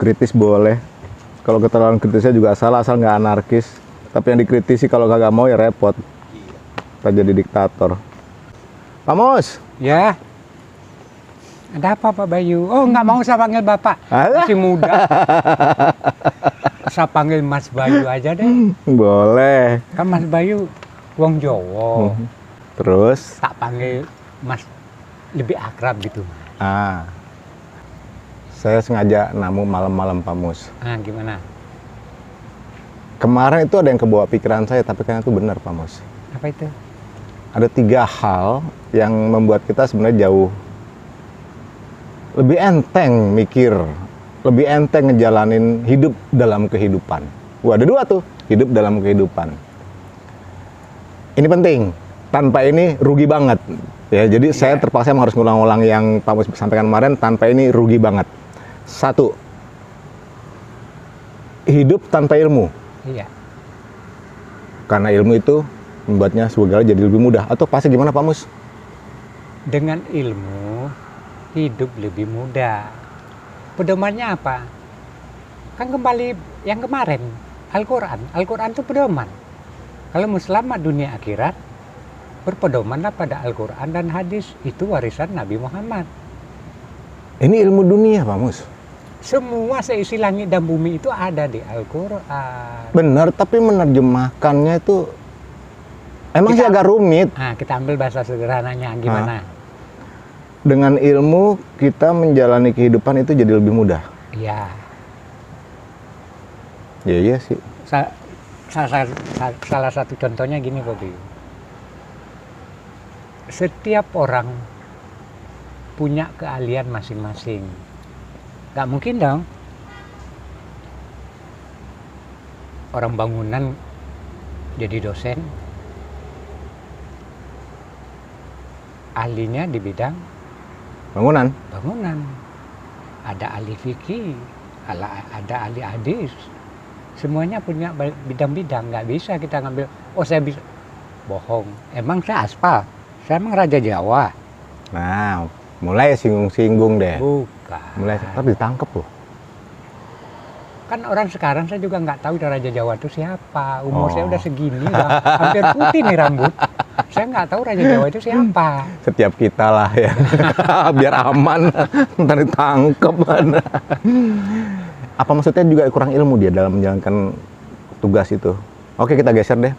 Kritis boleh. Kalau keterlaluan kritisnya juga salah, asal nggak anarkis. Tapi yang dikritisi kalau kagak mau ya repot. Kita jadi diktator. Pak Mus. Ya. Ada apa Pak Bayu? Oh, nggak mau saya panggil Bapak. Alah. Masih muda. Saya panggil Mas Bayu aja deh. Boleh. Kan Mas Bayu wong Jawa. Terus? Tak panggil Mas, lebih akrab gitu. Saya sengaja namu malam-malam Pak Mus. Gimana? Kemarin itu ada yang kebawa pikiran saya, tapi kan itu benar Pak Mus. Apa itu? Ada 3 hal yang membuat kita sebenarnya jauh lebih enteng mikir, lebih enteng ngejalanin hidup dalam kehidupan. Ada 2 tuh, hidup dalam kehidupan. Ini penting, tanpa ini rugi banget. Ya, jadi saya terpaksa harus ngulang-ulang yang Pak Mus sampaikan kemarin, tanpa ini rugi banget. 1, hidup tanpa ilmu. Iya. Karena ilmu itu membuatnya segala jadi lebih mudah. Atau pasti gimana Pak Mus? Dengan ilmu, hidup lebih mudah. Pedomannya apa? Kan kembali yang kemarin, Al-Quran. Al-Quran itu pedoman. Kalau mau selamat dunia akhirat, berpedomanlah pada Al-Quran dan hadis. Itu warisan Nabi Muhammad. Ini ilmu dunia Pak Mus. Semua seisi langit dan bumi itu ada di Al-Quran. Benar, tapi menerjemahkannya itu emang sih agak rumit. Kita ambil bahasa sederhananya gimana? Dengan ilmu kita menjalani kehidupan itu jadi lebih mudah. Iya. Iya sih. Salah satu contohnya gini Bobi. Setiap orang punya keahlian masing-masing. Gak mungkin dong orang bangunan jadi dosen, ahlinya di bidang Bangunan. Ada ahli fikih, ada ahli hadis, semuanya punya bidang-bidang. Nggak bisa kita ngambil, oh saya bisa, bohong, emang saya aspal, saya emang Raja Jawa. Nah, mulai singgung-singgung deh. Bukan. Mulai, tapi ditangkep loh. Kan orang sekarang saya juga nggak tahu Raja Jawa itu siapa. Umur saya udah segini, udah hampir putih nih rambut. Saya nggak tahu Raja Jawa itu siapa. Setiap kita lah ya. Biar aman, ntar ditangkep. Apa maksudnya juga kurang ilmu dia dalam menjalankan tugas itu? Oke, kita geser deh.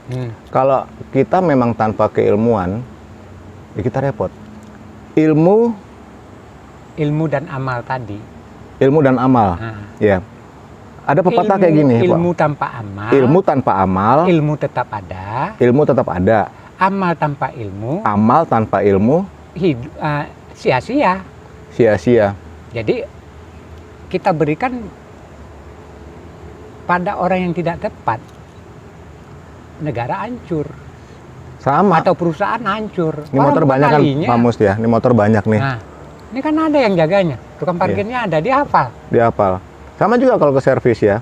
Kalau kita memang tanpa keilmuan, ya kita repot. Ilmu dan amal tadi. Ilmu dan amal. Ya. Ada pepatah kayak gini, ilmu Pak. tanpa amal. Ilmu tanpa amal. Ilmu tetap ada. Ilmu tetap ada. Amal tanpa ilmu. Amal tanpa ilmu. Sia-sia. Sia-sia. Jadi kita berikan pada orang yang tidak tepat, negara hancur. Sama. Atau perusahaan hancur. Ini motor banyak kan Pak Mus ya. Ini motor banyak nih. Nah, ini kan ada yang jaganya. Tukang parkirnya ada, dia hafal. Dia hafal. Sama juga kalau ke servis ya.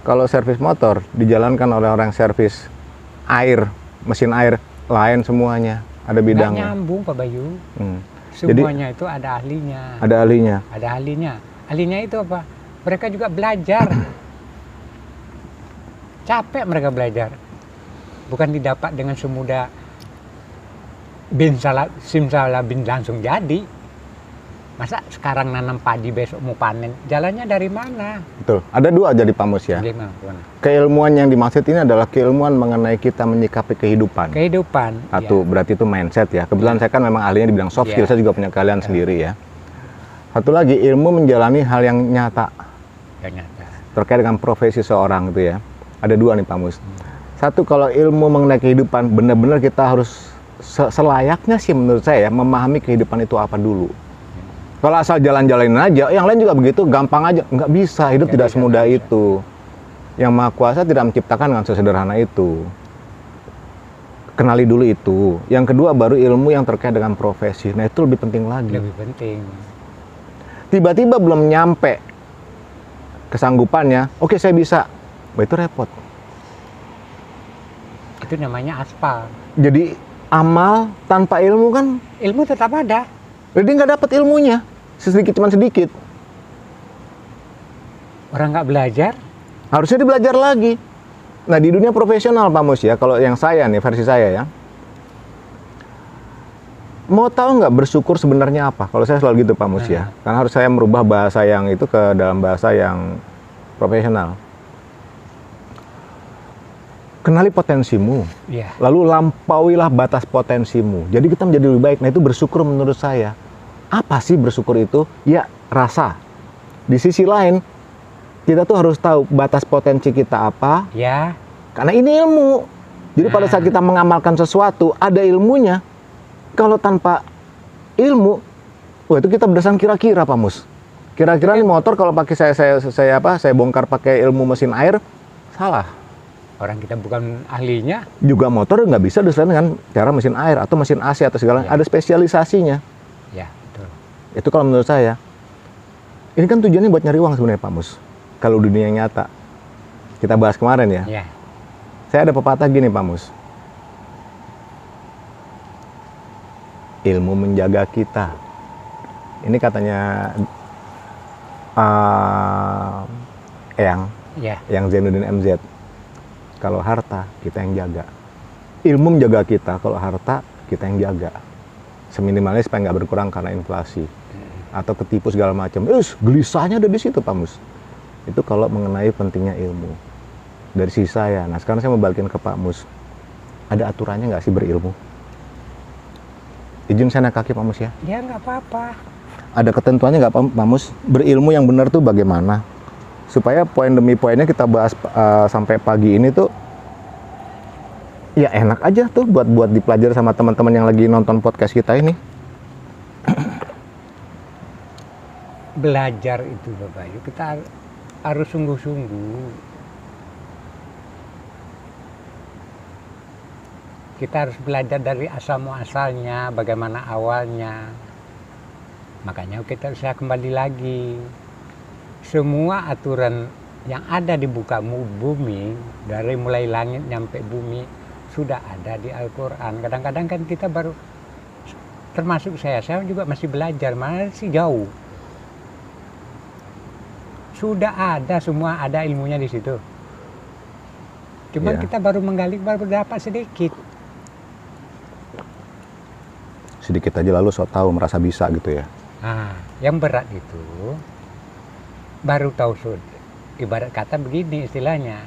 Kalau servis motor dijalankan oleh orang servis air, mesin air lain semuanya. Ada bidangnya. Nggak nyambung Pak Bayu. Jadi, Semuanya itu ada ahlinya. Ada ahlinya. Ada ahlinya. Ahlinya itu apa? Mereka juga belajar. Capek mereka belajar. Bukan didapat dengan semudah simsalabim langsung jadi. Masa sekarang nanam padi besok mau panen? Jalannya dari mana? Betul. Ada 2 jadi Pak Mus ya. Gimana? Keilmuan yang dimaksud ini adalah keilmuan mengenai kita menyikapi kehidupan. Satu, berarti itu mindset ya. Kebetulan saya kan memang ahlinya di bidang soft skill, saya juga punya keahlian sendiri ya. Satu lagi, ilmu menjalani hal yang nyata. Terkait dengan profesi seorang itu ya. Ada 2 nih Pak Mus. Satu, kalau ilmu mengenai kehidupan, benar-benar kita harus selayaknya sih menurut saya memahami kehidupan itu apa dulu. Kalau asal jalan-jalanin aja, yang lain juga begitu, gampang aja. Nggak bisa, hidup tidak semudah itu. Yang Maha Kuasa tidak menciptakan dengan sesederhana itu. Kenali dulu itu. Yang kedua baru ilmu yang terkait dengan profesi. Nah itu lebih penting lagi. Lebih penting. Tiba-tiba belum nyampe kesanggupannya, oke saya bisa. Bah, itu repot. Itu namanya aspal. Jadi amal tanpa ilmu kan? Ilmu tetap ada. Jadi nggak dapat ilmunya, sedikit cuman sedikit. Orang nggak belajar? Harusnya dibelajar lagi. Nah, di dunia profesional Pak Mus ya, kalau yang saya nih, versi saya ya, mau tahu nggak bersyukur sebenarnya apa? Kalau saya selalu gitu Pak Mus ya, karena harus saya merubah bahasa yang itu ke dalam bahasa yang profesional. Kenali potensimu, lalu lampauilah batas potensimu. Jadi kita menjadi lebih baik. Nah, itu bersyukur menurut saya. Apa sih bersyukur itu? Ya, rasa. Di sisi lain, kita tuh harus tahu batas potensi kita apa. Ya. Karena ini ilmu. Jadi pada saat kita mengamalkan sesuatu, ada ilmunya. Kalau tanpa ilmu, wah itu kita berdasarkan kira-kira Pak Mus. Kira-kira nih motor kalau pakai saya bongkar pakai ilmu mesin air, salah. Orang kita bukan ahlinya. Juga motor nggak bisa disesuaikan dengan cara mesin air atau mesin AC atau segala, ada spesialisasinya. Ya, betul. Itu kalau menurut saya. Ini kan tujuannya buat nyari uang sebenarnya Pak Mus. Kalau dunia yang nyata. Kita bahas kemarin ya. Ya. Saya ada pepatah gini Pak Mus. Ilmu menjaga kita. Ini katanya yang Zainuddin MZ. Kalau harta kita yang jaga. Ilmu menjaga kita, kalau harta kita yang jaga. Seminimalnya supaya nggak berkurang karena inflasi atau ketipu segala macam. Gelisahnya ada di situ Pak Mus. Itu kalau mengenai pentingnya ilmu. Dari sisi saya. Nah sekarang saya mau balikin ke Pak Mus. Ada aturannya nggak sih berilmu? Izin saya naik kaki Pak Mus ya? Ya nggak apa-apa. Ada ketentuannya nggak Pak Mus? Berilmu yang benar tuh bagaimana? Supaya poin demi poinnya kita bahas sampai pagi ini tuh ya enak aja tuh buat dipelajari sama teman-teman yang lagi nonton podcast kita ini. Belajar itu Bapak Bayu, kita harus sungguh-sungguh. Kita harus belajar dari asal muasalnya, bagaimana awalnya. Makanya kita saya kembali lagi. Semua aturan yang ada di muka bumi, dari mulai langit nyampe bumi, sudah ada di Al-Quran. Kadang-kadang kan kita baru, termasuk saya juga masih belajar, masih jauh. Sudah ada, semua ada ilmunya di situ. Cuman kita baru menggali, baru dapat sedikit. Sedikit aja lalu so tahu, merasa bisa gitu ya. Nah, yang berat itu baru tahu ibarat kata begini istilahnya,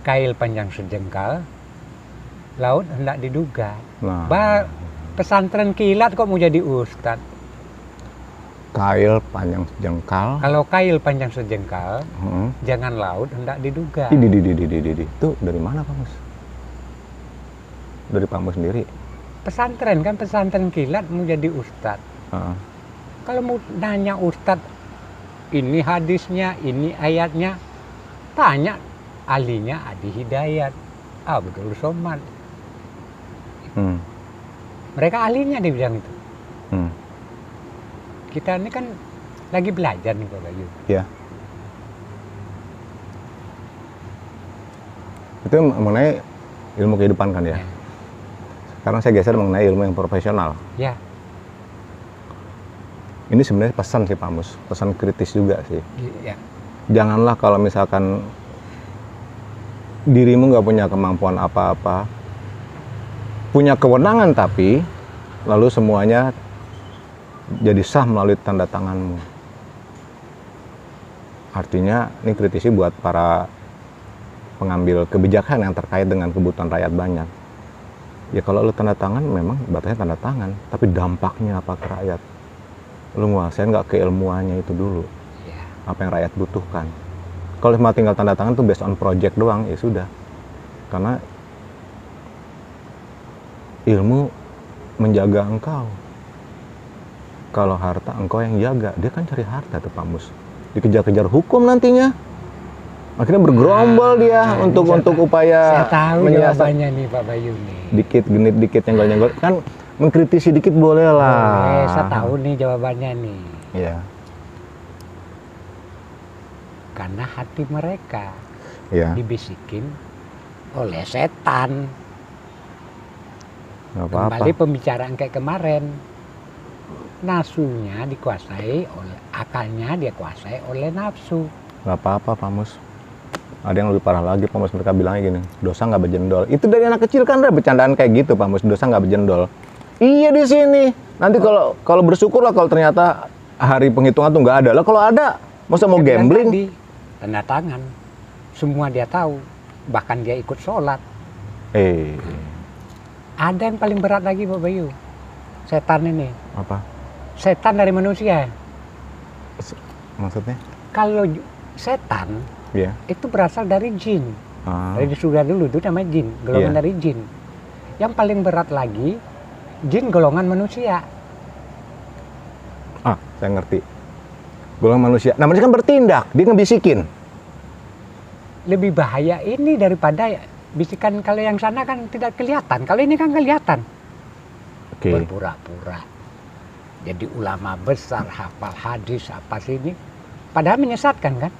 kail panjang sejengkal, laut hendak diduga. Nah. Pesantren kilat kok mau jadi ustad? Kail panjang sejengkal. Kalau kail panjang sejengkal, jangan laut hendak diduga. Itu dari mana Pak Mus? Dari Pak Mus sendiri? Pesantren kan, pesantren kilat mau jadi ustad. Kalau mau nanya ustad, ini hadisnya, ini ayatnya, tanya ahlinya Adi Hidayat, Abdul Somad. Mereka ahlinya di bidang itu. Kita ini kan lagi belajar nih Pak Bayu. Ya. Itu mengenai ilmu kehidupan kan ya? Sekarang saya geser mengenai ilmu yang profesional. Ya. Ini sebenarnya pesan sih Pak Mus, pesan kritis juga sih. Ya. Janganlah kalau misalkan dirimu nggak punya kemampuan apa-apa, punya kewenangan tapi lalu semuanya jadi sah melalui tanda tanganmu. Artinya ini kritisi buat para pengambil kebijakan yang terkait dengan kebutuhan rakyat banyak. Ya kalau lu tanda tangan memang batasnya tanda tangan, tapi dampaknya apa ke rakyat? Lu nguasain nggak keilmuannya itu dulu, apa yang rakyat butuhkan. Kalau cuma tinggal tanda tangan tuh based on project doang, ya sudah. Karena ilmu menjaga engkau. Kalau harta engkau yang jaga, dia kan cari harta tuh Pak Mus. Dikejar-kejar hukum nantinya. Akhirnya bergerombol dia untuk upaya. Saya tahu jawabannya nih Pak Bayu nih. Dikit genit dikit nyenggol-nyenggol kan. Mengkritisi dikit boleh lah. Saya tahu nih jawabannya nih. Iya. Karena hati mereka dibisikin oleh setan. Gak apa-apa. Kembali pembicaraan kayak kemarin. Nafsunya dikuasai oleh, akalnya dia kuasai oleh nafsu. Nggak apa-apa, Pak Mus. Ada yang lebih parah lagi, Pak Mus. Mereka bilangnya gini, dosa nggak berjendol. Itu dari anak kecil kan ada bercandaan kayak gitu, Pak Mus. Dosa nggak berjendol. Iya di sini. Nanti kalau bersyukur lah kalau ternyata hari penghitungan tuh nggak ada. Lah kalau ada, masa mau gambling? Tadi, tanda tangan. Semua dia tahu. Bahkan dia ikut sholat. Ada yang paling berat lagi, Pak Bayu. Setan ini. Apa? Setan dari manusia. Maksudnya? Kalau setan, itu berasal dari jin. Dari surga dulu itu namanya jin, golongan dari jin. Yang paling berat lagi, jin golongan manusia. Saya ngerti. Golongan manusia. Nah, manusia kan bertindak, dia ngebisikin. Lebih bahaya ini daripada bisikan. Kalau yang sana kan tidak kelihatan, kalau ini kan kelihatan. Berpura-pura. Jadi ulama besar, hafal hadis, apa sini. Padahal menyesatkan kan?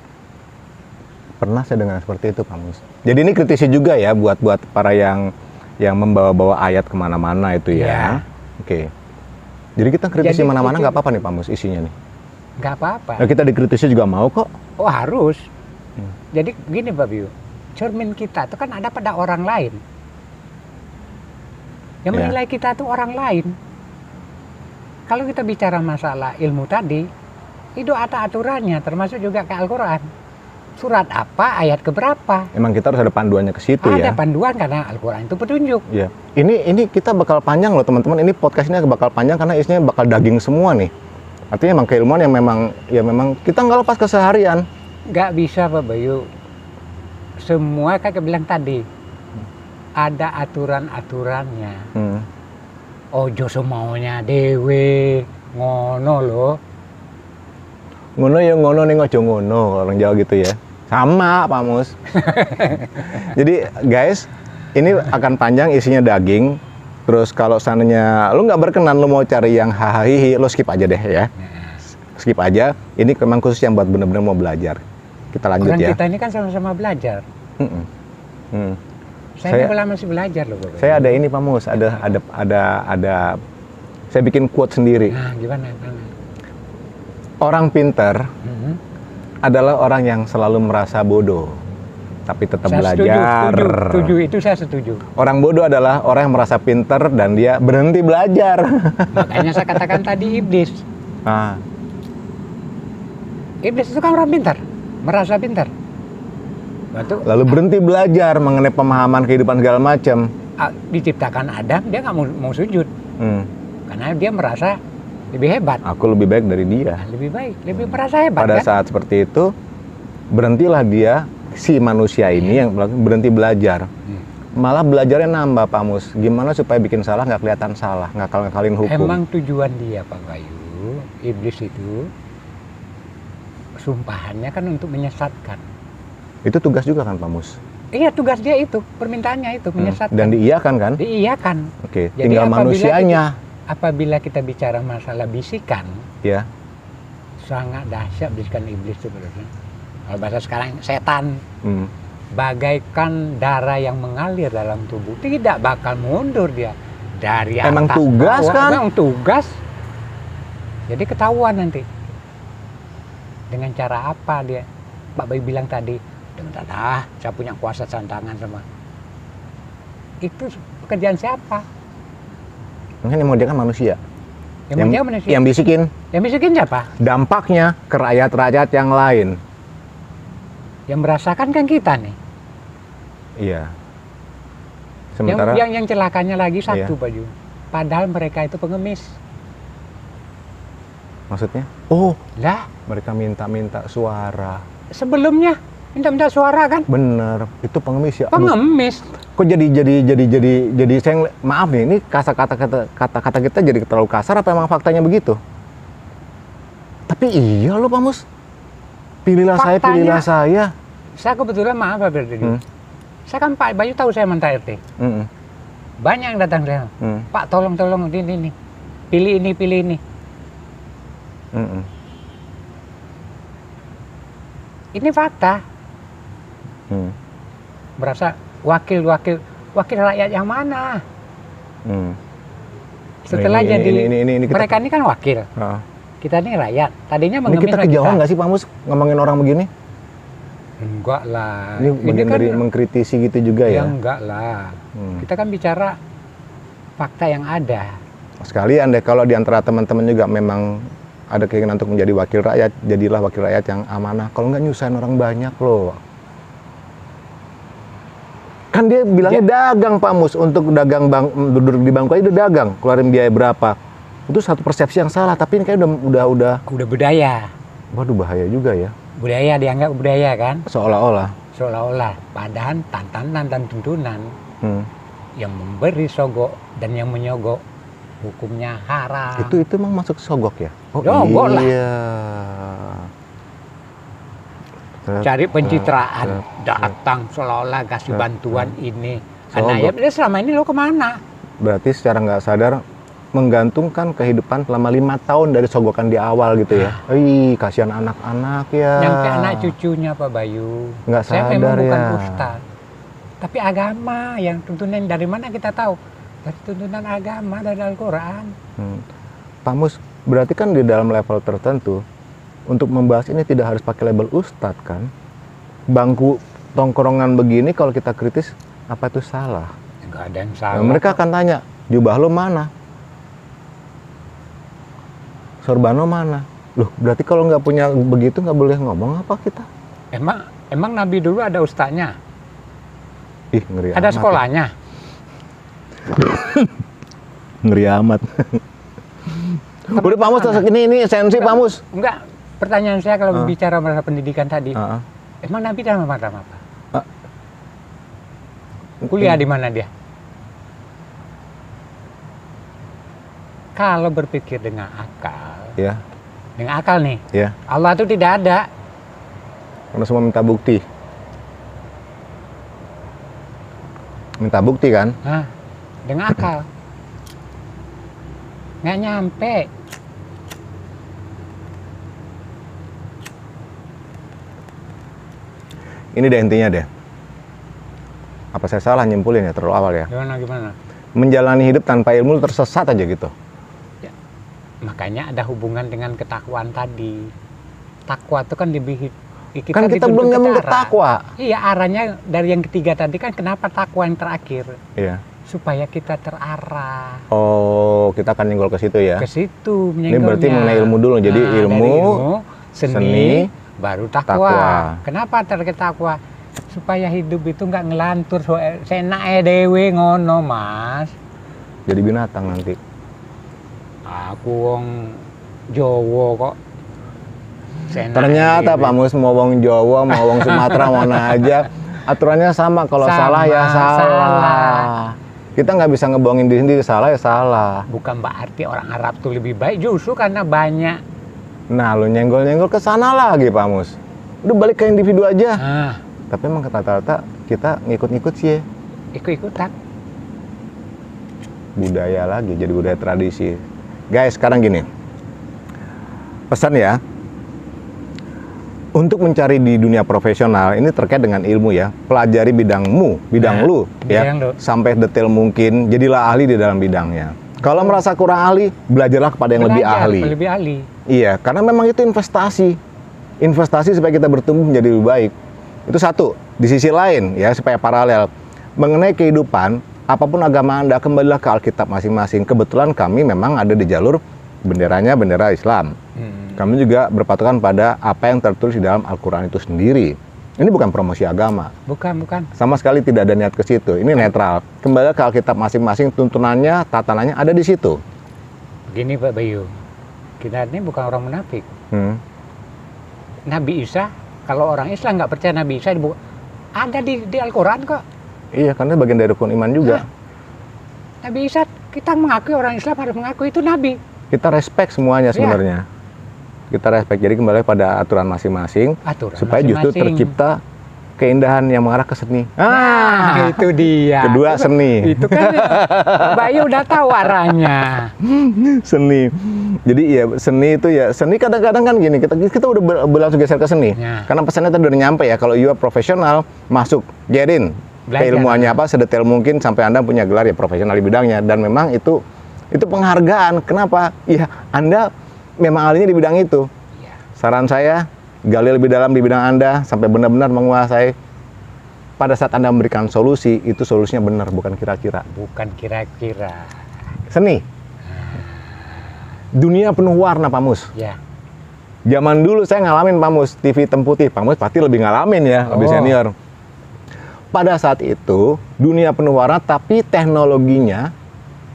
Pernah saya dengar seperti itu, Pak Mus. Jadi ini kritisi juga ya buat para yang membawa-bawa ayat kemana-mana itu ya. Jadi kita kritisi mana-mana nggak apa-apa nih, Pak Mus, isinya nih? Nggak apa-apa. Nah, kita dikritisi juga mau kok. Oh harus. Jadi gini Pak Biu, cermin kita itu kan ada pada orang lain. Yang menilai kita itu orang lain. Kalau kita bicara masalah ilmu tadi, itu ada aturannya, termasuk juga ke Al-Quran. Surat apa, ayat keberapa. Emang kita harus ada panduannya ke situ ya? Ada panduan karena Al-Quran itu petunjuk. Iya. Ini kita bakal panjang loh teman-teman. Ini podcast ini bakal panjang karena isinya bakal daging semua nih. Artinya emang keilmuan yang memang kita nggak lepas keseharian. Nggak bisa Pak Bayu. Semua kayak bilang tadi, ada aturan-aturannya. Ojo semaunya dewe, ngono loh. Ngono ya ngono nih, ojo ngono, orang Jawa gitu ya. Sama Pak Mus. Jadi guys, ini akan panjang, isinya daging. Terus kalau seandainya lu nggak berkenan, lu mau cari yang hahaha, lu skip aja deh ya. Skip aja. Ini memang khusus yang buat bener-bener mau belajar. Kita lanjut ya. Kita ini kan sama-sama belajar. Saya masih belajar loh Bapak. Saya ada ini Pak Mus, ada saya bikin quote sendiri. Nah, gimana? Orang pintar adalah orang yang selalu merasa bodoh, tapi tetap belajar. Setuju, itu saya setuju. Orang bodoh adalah orang yang merasa pintar dan dia berhenti belajar. Makanya saya katakan tadi iblis. Iblis itu kan orang pintar, merasa pintar. Lalu berhenti belajar mengenai pemahaman kehidupan segala macam. Diciptakan Adam, dia nggak mau sujud. Karena dia merasa lebih hebat. Aku lebih baik dari dia. Lebih baik, lebih merasa hebat. Pada saat seperti itu, berhentilah dia, si manusia ini yang berhenti belajar. Malah belajarnya nambah, Pak Mus. Gimana supaya bikin salah nggak kelihatan salah, nggak ngakalin hukum. Emang tujuan dia, Pak Bayu, iblis itu, sumpahannya kan untuk menyesatkan. Itu tugas juga kan, Pak Mus? Iya, tugas dia itu, permintaannya itu, menyesatkan. Dan diiyakan kan? Diiyakan. Oke, tinggal manusianya. Apabila kita bicara masalah bisikan, ya, sangat dahsyat bisikan iblis itu. Kalau bahasa sekarang, setan. Bagaikan darah yang mengalir dalam tubuh. Tidak bakal mundur dia. Dari atas. Emang tugas kan? Emang tugas. Jadi ketahuan nanti. Dengan cara apa dia? Pak Bayu bilang tadi, saya punya kuasa tantangan sama. Itu pekerjaan siapa? Mungkin yang mau dia kan manusia. Yang bisikin. Yang bisikin siapa? Dampaknya ke rakyat-rakyat yang lain. Yang merasakan kan kita nih. Iya. Sementara yang celakanya lagi satu, Pak Ju. Padahal mereka itu pengemis. Maksudnya? Mereka minta suara. Sebelumnya minta suara kan? Bener, itu pengemis ya. Pengemis. Kok jadi saya maaf nih, ini kata-kata kita jadi terlalu kasar apa emang faktanya begitu? Tapi iya loh Pak Mus. Pilihlah faktanya, saya. Saya kebetulan maaf Pak Berdiri. Saya kan Pak Bayu tahu saya mantan RT. Banyak yang datang saya. Pak tolong ini. Pilih ini. Ini fakta. Merasa wakil rakyat yang mana? Setelah mereka ini kan wakil. Kita ini rakyat. Tadinya mengemis kita kejauhan nggak sih Pak Mus ngomongin orang begini? Enggak lah. Ini bagian kan dari mengkritisi gitu juga ya? Enggak lah. Kita kan bicara fakta yang ada. Sekalian deh, kalau di antara teman-teman juga memang ada keinginan untuk menjadi wakil rakyat, jadilah wakil rakyat yang amanah. Kalau nggak nyusahin orang banyak loh. Kan dia bilangnya dagang Pak Mus, untuk dagang duduk di bangku aja udah dagang, keluarin biaya berapa. Itu satu persepsi yang salah, tapi ini kayak udah budaya. Waduh, bahaya juga ya. Budaya dianggap budaya kan? Seolah-olah. Padahal tantangan dan tuntunan yang memberi sogok dan yang menyogok hukumnya haram. Itu emang masuk sogok ya? Oh iya. Iya. Cari pencitraan, datang seolah-olah kasih bantuan ini. Anak ya selama ini lo kemana? Berarti secara nggak sadar menggantungkan kehidupan selama 5 tahun dari sogokan di awal gitu ya. Kasihan anak-anak ya. Nyampe anak cucunya Pak Bayu. Nggak sadar ya. Saya memang bukan ustaz. Tapi agama yang tuntunan dari mana kita tahu? Dari tuntunan agama, dari Al-Quran. Pak Mus, berarti kan di dalam level tertentu, untuk membahas ini tidak harus pakai label ustadz kan? Bangku tongkrongan begini kalau kita kritis, apa itu salah? Nggak ada yang salah. Nah, mereka akan tanya, jubah lo mana? Sorbano mana? Loh, berarti kalau nggak punya begitu nggak boleh ngomong apa kita? Emang Nabi dulu ada ustadznya? Ih, ngeri ada amat sekolahnya? Ya. Ngeri amat. Udah Pak Mus, ini esensi Pak Mus. Enggak, pertanyaan saya kalau bicara masalah pendidikan tadi. Emang Nabi dalam apa? Kuliah di mana dia? Kalau berpikir dengan akal, dengan akal nih, Allah itu tidak ada. Karena semua minta bukti. Minta bukti kan? Dengan akal. Nggak nyampe. Ini deh intinya deh. Apa saya salah nyimpulin ya terlalu awal ya? Gimana? Menjalani hidup tanpa ilmu tersesat aja gitu. Makanya ada hubungan dengan ketakwaan tadi. Takwa itu kan lebih kan kita belum ngomong ke takwa. Iya, arahnya dari yang ketiga tadi kan kenapa takwa yang terakhir? Iya. Supaya kita terarah. Oh, kita akan nyenggol ke situ ya? Ke situ menyenggolnya. Ini berarti mengenai ilmu dulu. Jadi ilmu, seni, baru takwa. Kenapa terkait takwa? Supaya hidup itu nggak ngelantur senake dewe ngono, Mas. Jadi binatang nanti. Aku wong Jawa kok. Ternyata Pak Mus mau wong Jawa, mau wong Sumatera, mana aja aturannya sama. Kalau salah ya salah. Kita nggak bisa ngebohongin diri sendiri, salah ya salah. Bukan berarti orang Arab tuh lebih baik, justru karena banyak. Nah, lu nyenggol-nyenggol ke sana lagi Pak Mus. Udah balik ke individu aja. Tapi emang rata-rata kita ngikut-ngikut sih ya. Ikut-ikutan. Budaya lagi, jadi budaya tradisi. Guys, sekarang gini, pesan ya, untuk mencari di dunia profesional ini terkait dengan ilmu ya, pelajari bidang lu ya, sampai detail mungkin, jadilah ahli di dalam bidangnya. Kalau merasa kurang ahli, belajarlah kepada yang lebih ahli. Iya, karena memang itu investasi supaya kita bertumbuh menjadi lebih baik. Itu satu. Di sisi lain ya, supaya paralel mengenai kehidupan. Apapun agama Anda, kembalilah ke Alkitab masing-masing. Kebetulan kami memang ada di jalur benderanya bendera Islam. Kami juga berpatokan pada apa yang tertulis di dalam Al-Quran itu sendiri. Ini bukan promosi agama. Bukan. Sama sekali tidak ada niat ke situ. Ini netral. Kembalilah ke Alkitab masing-masing, tuntunannya, tatanannya ada di situ. Begini Pak Bayu, kita ini bukan orang munafik. Nabi Isa, kalau orang Islam nggak percaya Nabi Isa, ada di Al-Quran kok. Iya, karena bagian dari rukun iman juga. Nabi Isa, kita mengakui orang Islam harus mengakui itu Nabi. Kita respect semuanya sebenarnya. Kita respect, jadi kembali pada aturan masing-masing. Supaya justru tercipta keindahan yang mengarah ke seni. Itu dia. Kedua seni. Itu kan Bayu udah tahu arahnya. Seni. Jadi ya seni itu ya, seni kadang-kadang kan gini, kita udah berlangsung geser ke seni. Karena pesannya tadi udah nyampe ya, kalau you are profesional, masuk, gerin. Keilmuannya apa sedetail mungkin sampai Anda punya gelar ya profesional di bidangnya, dan memang itu penghargaan. Kenapa? Ya Anda memang ahlinya di bidang itu. Saran saya gali lebih dalam di bidang Anda sampai benar-benar menguasai. Pada saat Anda memberikan solusi, itu solusinya benar, bukan kira-kira. Bukan kira-kira. Seni. Dunia penuh warna, Pak Mus. Ya. Zaman dulu saya ngalamin, Pak Mus, TV hitam putih. Pak Mus pasti lebih ngalamin ya, lebih senior. Pada saat itu, dunia penuh warna, tapi teknologinya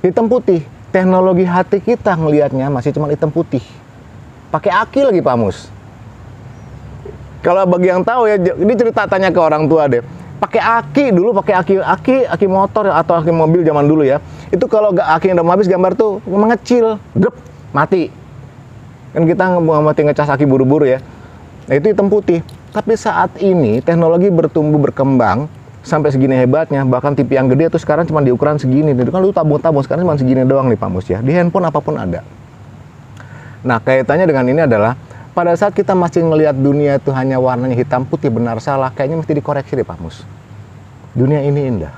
hitam putih. Teknologi hati kita ngelihatnya masih cuma hitam putih. Pakai aki lagi, Pak Mus. Kalau bagi yang tahu ya, ini cerita tanya ke orang tua deh. Pakai aki dulu, pakai aki motor atau aki mobil zaman dulu ya. Itu kalau aki yang udah habis gambar tuh mengecil, drep, mati. Kan kita mati ngecas aki buru-buru ya. Nah, itu hitam putih. Tapi saat ini teknologi bertumbuh berkembang sampai segini hebatnya, bahkan TV yang gede tuh sekarang cuma di ukuran segini. Itu kan lu tabung-tabung, sekarang cuma segini doang nih Pak Mus ya. Di handphone apapun ada. Nah, kaitannya dengan ini adalah pada saat kita masih ngelihat dunia itu hanya warnanya hitam putih, benar salah, kayaknya mesti dikoreksi deh Pak Mus. Dunia ini indah.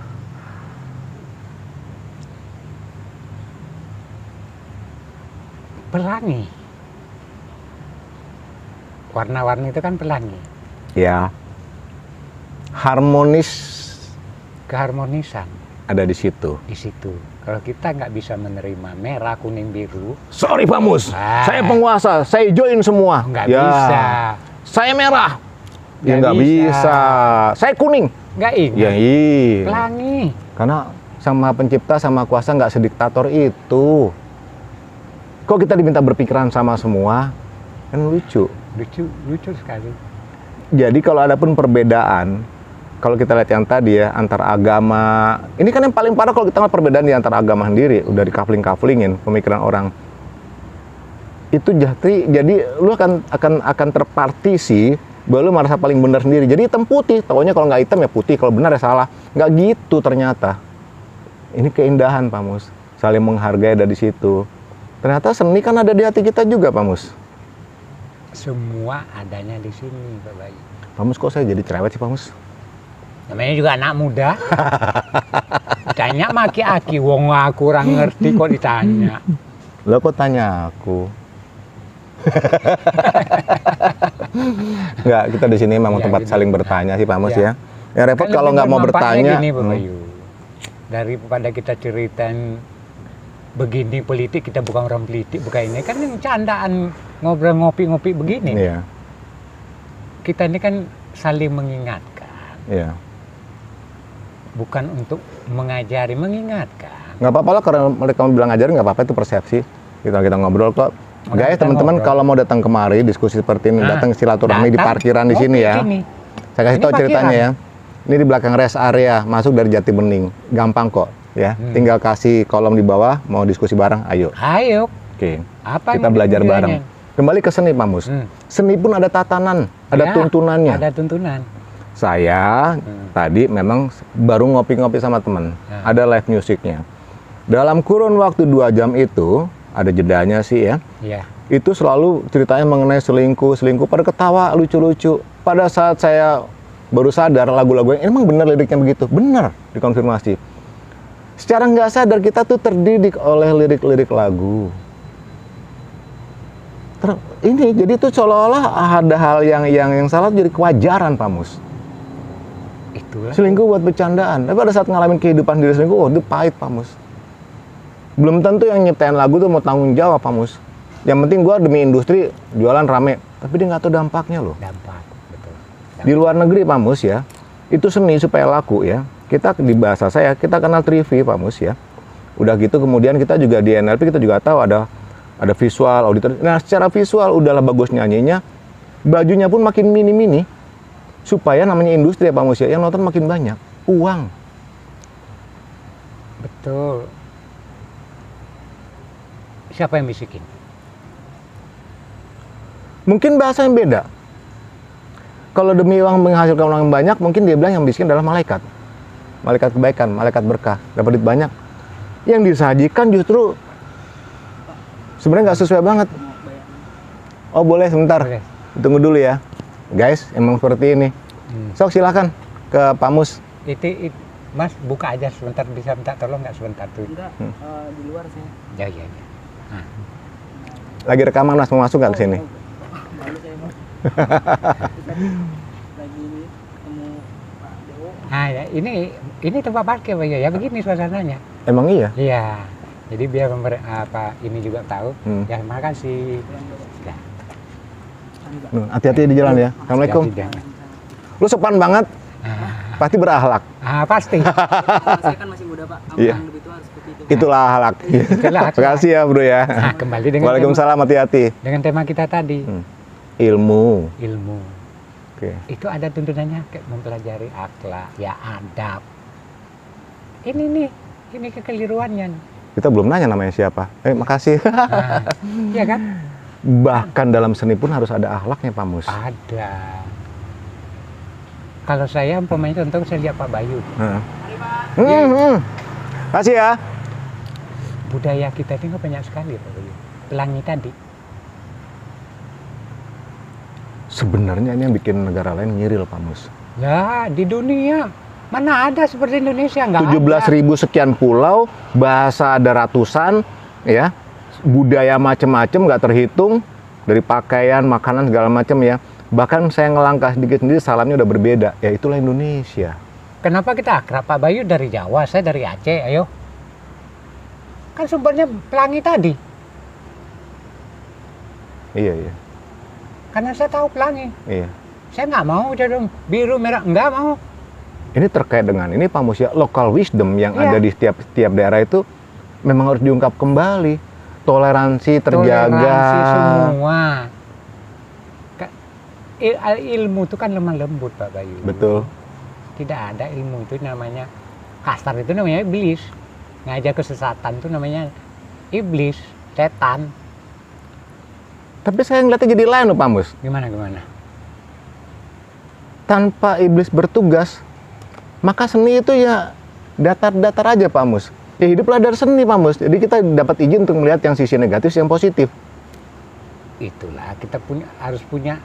Pelangi. Warna-warni itu kan pelangi. Ya. Harmonis. Keharmonisan. Ada di situ. Di situ. Kalau kita nggak bisa menerima merah, kuning, biru. Sorry Pak Mus, saya penguasa, saya join semua. Nggak bisa. Saya merah. Ya nggak bisa. Saya kuning. Nggak ingat. Ya iya. Pelangi. Karena sama pencipta, sama kuasa nggak sediktator itu. Kok kita diminta berpikiran sama semua? Kan lucu. Lucu sekali. Jadi kalau ada pun perbedaan, kalau kita lihat yang tadi ya, antar agama, ini kan yang paling parah kalau kita lihat perbedaan di antara agama sendiri, udah dikafling-kaflingin pemikiran orang. Itu jadi lu akan terpartisi, bahwa lu merasa paling benar sendiri. Jadi hitam putih, taunya kalau nggak hitam ya putih, kalau benar ya salah. Nggak gitu ternyata. Ini keindahan Pak Mus, saling menghargai ada di situ. Ternyata seni kan ada di hati kita juga Pak Mus. Semua adanya di sini Pak Bayu. Pak Mus kok saya jadi cerewet sih Pak Mus? Namanya juga anak muda. Tanya maki-aki, wong aku kurang ngerti kok ditanya. Lo kok tanya aku? Enggak, kita di sini memang tempat gitu. saling bertanya sih Pak Mus ya. Ya repot Kan kalau nggak mau bertanya. Gini, Pak Bayu. Daripada kita ceritain begini politik, kita bukan orang politik, bukan ini. Kan yang candaan ngobrol ngopi-ngopi begini. Iya. Kita ini kan saling mengingatkan. Iya. Bukan untuk mengajari, mengingatkan. Nggak apa-apa lah kalau mereka bilang ngajarin, nggak apa-apa, itu persepsi. Kita ngobrol kok. Guys, teman-teman kalau mau datang kemari diskusi seperti ini, datang silaturahmi di parkiran di sini ya. Saya kasih tahu ceritanya ya. Ini di belakang rest area, masuk dari Jati Bening. Gampang kok ya. Tinggal kasih kolom di bawah, mau diskusi bareng, ayo. Ayo. Oke. Apa kita belajar bareng. Kembali ke seni Pak Mus. Seni pun ada tatanan, ada tuntunannya. Ada tuntunan. Saya tadi memang baru ngopi-ngopi sama teman. Ada live musiknya. Dalam kurun waktu 2 jam itu, ada jedanya sih ya. Iya. Itu selalu ceritanya mengenai selingkuh, pada ketawa, lucu-lucu. Pada saat saya baru sadar lagu-lagu yang emang benar liriknya begitu. Benar, dikonfirmasi. Secara nggak sadar kita tuh terdidik oleh lirik-lirik lagu. Ini jadi tuh seolah-olah ada hal yang salah jadi kewajaran Pak Mus. Itulah. Selingkuh buat bercandaan. Tapi pada saat ngalamin kehidupan diri selingkuh, oh itu pahit Pak Mus. Belum tentu yang nyiptain lagu tuh mau tanggung jawab Pak Mus. Yang penting gua demi industri jualan rame, tapi dia nggak tahu dampaknya loh. Dampak, betul. Di luar negeri Pak Mus ya, itu seni supaya laku ya. Kita di bahasa saya, kita kenal 3V Pak Mus ya. Udah gitu kemudian kita juga di NLP kita juga tahu ada visual, auditor. Nah secara visual udahlah bagus nyanyinya, bajunya pun makin mini-mini. Supaya namanya industri ya Pak Mus ya, yang nonton makin banyak, uang. Betul. Siapa yang bisikin? Mungkin bahasa yang beda. Kalau demi uang menghasilkan uang yang banyak, mungkin dia bilang yang bisikin adalah malaikat. Malaikat kebaikan, malaikat berkah, dapat duit banyak. Yang disajikan justru sebenarnya nggak sesuai banget. Oh boleh sebentar, tunggu dulu ya. Guys, emang seperti ini. Sok silakan ke Pak Mus. Itu Mas buka aja sebentar, bisa minta tolong nggak sebentar tuh? Enggak, di luar saya. Ya. Lagi rekaman Mas, mau masuk nggak ke sini? Malu saya Mas. Lagi ketemu Pak Dewo. Nah, ya, ini tempat parkir Pak Yo. Ya begini suasananya. Emang iya? Iya. Jadi biar ini juga tahu. Ya makasih. Ya. Hati-hati di jalan ya. Assalamualaikum. Lu sopan banget. Pasti berakhlak. Pasti. Saya kan masih muda Pak. Iya. Yang lebih tua harus seperti itu. Itulah akhlak. Itulah akhlak. Terima kasih ya bro ya. Nah, kembali dengan Waalaikumsalam, hati-hati. dengan tema kita tadi. Ilmu. Ilmu. Oke. Itu ada tuntunannya kayak mempelajari akhlak, ya adab. Ini kekeliruannya. Kita belum nanya namanya siapa. Makasih. Nah, iya kan? Bahkan dalam seni pun harus ada akhlaknya Pak Mus. Ada. Kalau saya umpamanya contoh saya lihat Pak Bayu. Kasih ya. Budaya kita ini banyak sekali Pak Bayu. Pelangi tadi. Sebenarnya ini yang bikin negara lain ngiril Pak Mus. Ya di dunia mana ada seperti Indonesia, nggak 17.000 sekian pulau, bahasa ada ratusan, ya, budaya macam-macam nggak terhitung, dari pakaian, makanan segala macam ya. Bahkan saya ngelangkah sedikit sendiri salamnya udah berbeda, ya itulah Indonesia. Kenapa kita akrab? Pak Bayu dari Jawa, saya dari Aceh, ayo. Kan sumbernya pelangi tadi. Iya, iya. Karena saya tahu pelangi. Iya. Saya nggak mau jadi biru merah, nggak mau. Ini terkait dengan ini Pak Mus ya, local wisdom yang Iya. ada di setiap daerah itu memang harus diungkap kembali. Toleransi terjaga. Toleransi semua. Ilmu itu kan lemah lembut Pak Bayu. Betul. Tidak ada ilmu itu namanya kasar, itu namanya iblis. Ngajak kesesatan itu namanya iblis, setan. Tapi saya ngeliatnya jadi lain loh Pak Mus. Gimana? Tanpa iblis bertugas, maka seni itu ya datar-datar aja Pak Mus. Ya hiduplah dari seni Pak Mus. Jadi kita dapat izin untuk melihat yang sisi negatif, yang positif. Itulah kita harus punya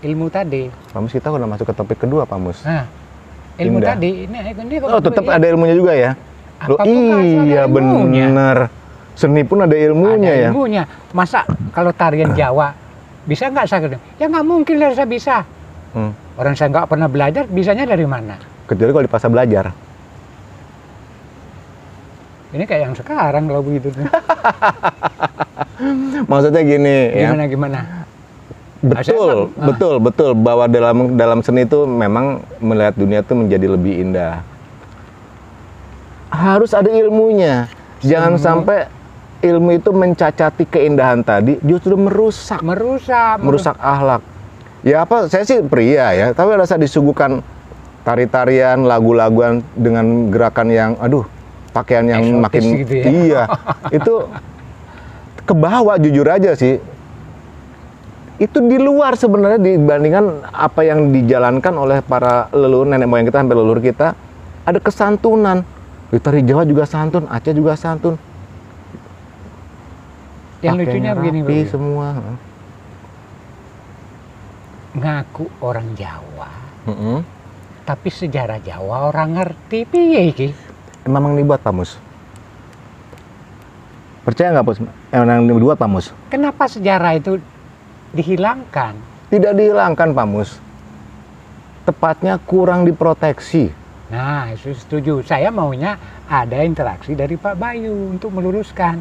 ilmu tadi. Pak Mus, kita udah masuk ke topik kedua Pak Mus. Nah, ilmu Indah. tadi ini Oh tetap ada ilmunya juga ya? Loh, Apapun kan harus iya ada ilmunya. bener. Seni pun ada ilmunya Ada ya? ilmunya. Masa kalau tarian Jawa bisa nggak saya? Ya nggak mungkin lah saya bisa. Orang saya nggak pernah belajar, bisanya dari mana? Kecuali kalau di pasar belajar. Ini kayak yang sekarang kalau begitu. Maksudnya gini ya. Gimana? Betul bahwa dalam seni itu memang melihat dunia itu menjadi lebih indah. Harus ada ilmunya. Jangan sampai ilmu itu mencacati keindahan tadi, justru merusak akhlak. Ya apa, saya sih pria ya, tapi rasa disuguhkan tari-tarian, lagu-laguan dengan gerakan yang pakaian yang eksotis makin gitu ya. Iya. Itu kebawa jujur aja sih. Itu di luar sebenarnya dibandingkan apa yang dijalankan oleh para leluhur nenek moyang kita sampai leluhur kita. Ada kesantunan. Tari Jawa juga santun, Aceh juga santun. Yang lucunya begini, Bang. Semua. Ngaku orang Jawa. Tapi sejarah Jawa orang ngerti piye iki? Memang dibuat Pak Mus. Percaya nggak Mus? Memang dibuat Pak Mus. Kenapa sejarah itu dihilangkan? Tidak dihilangkan Pak Mus. Tepatnya kurang diproteksi. Nah, setuju. Saya maunya ada interaksi dari Pak Bayu untuk meluruskan.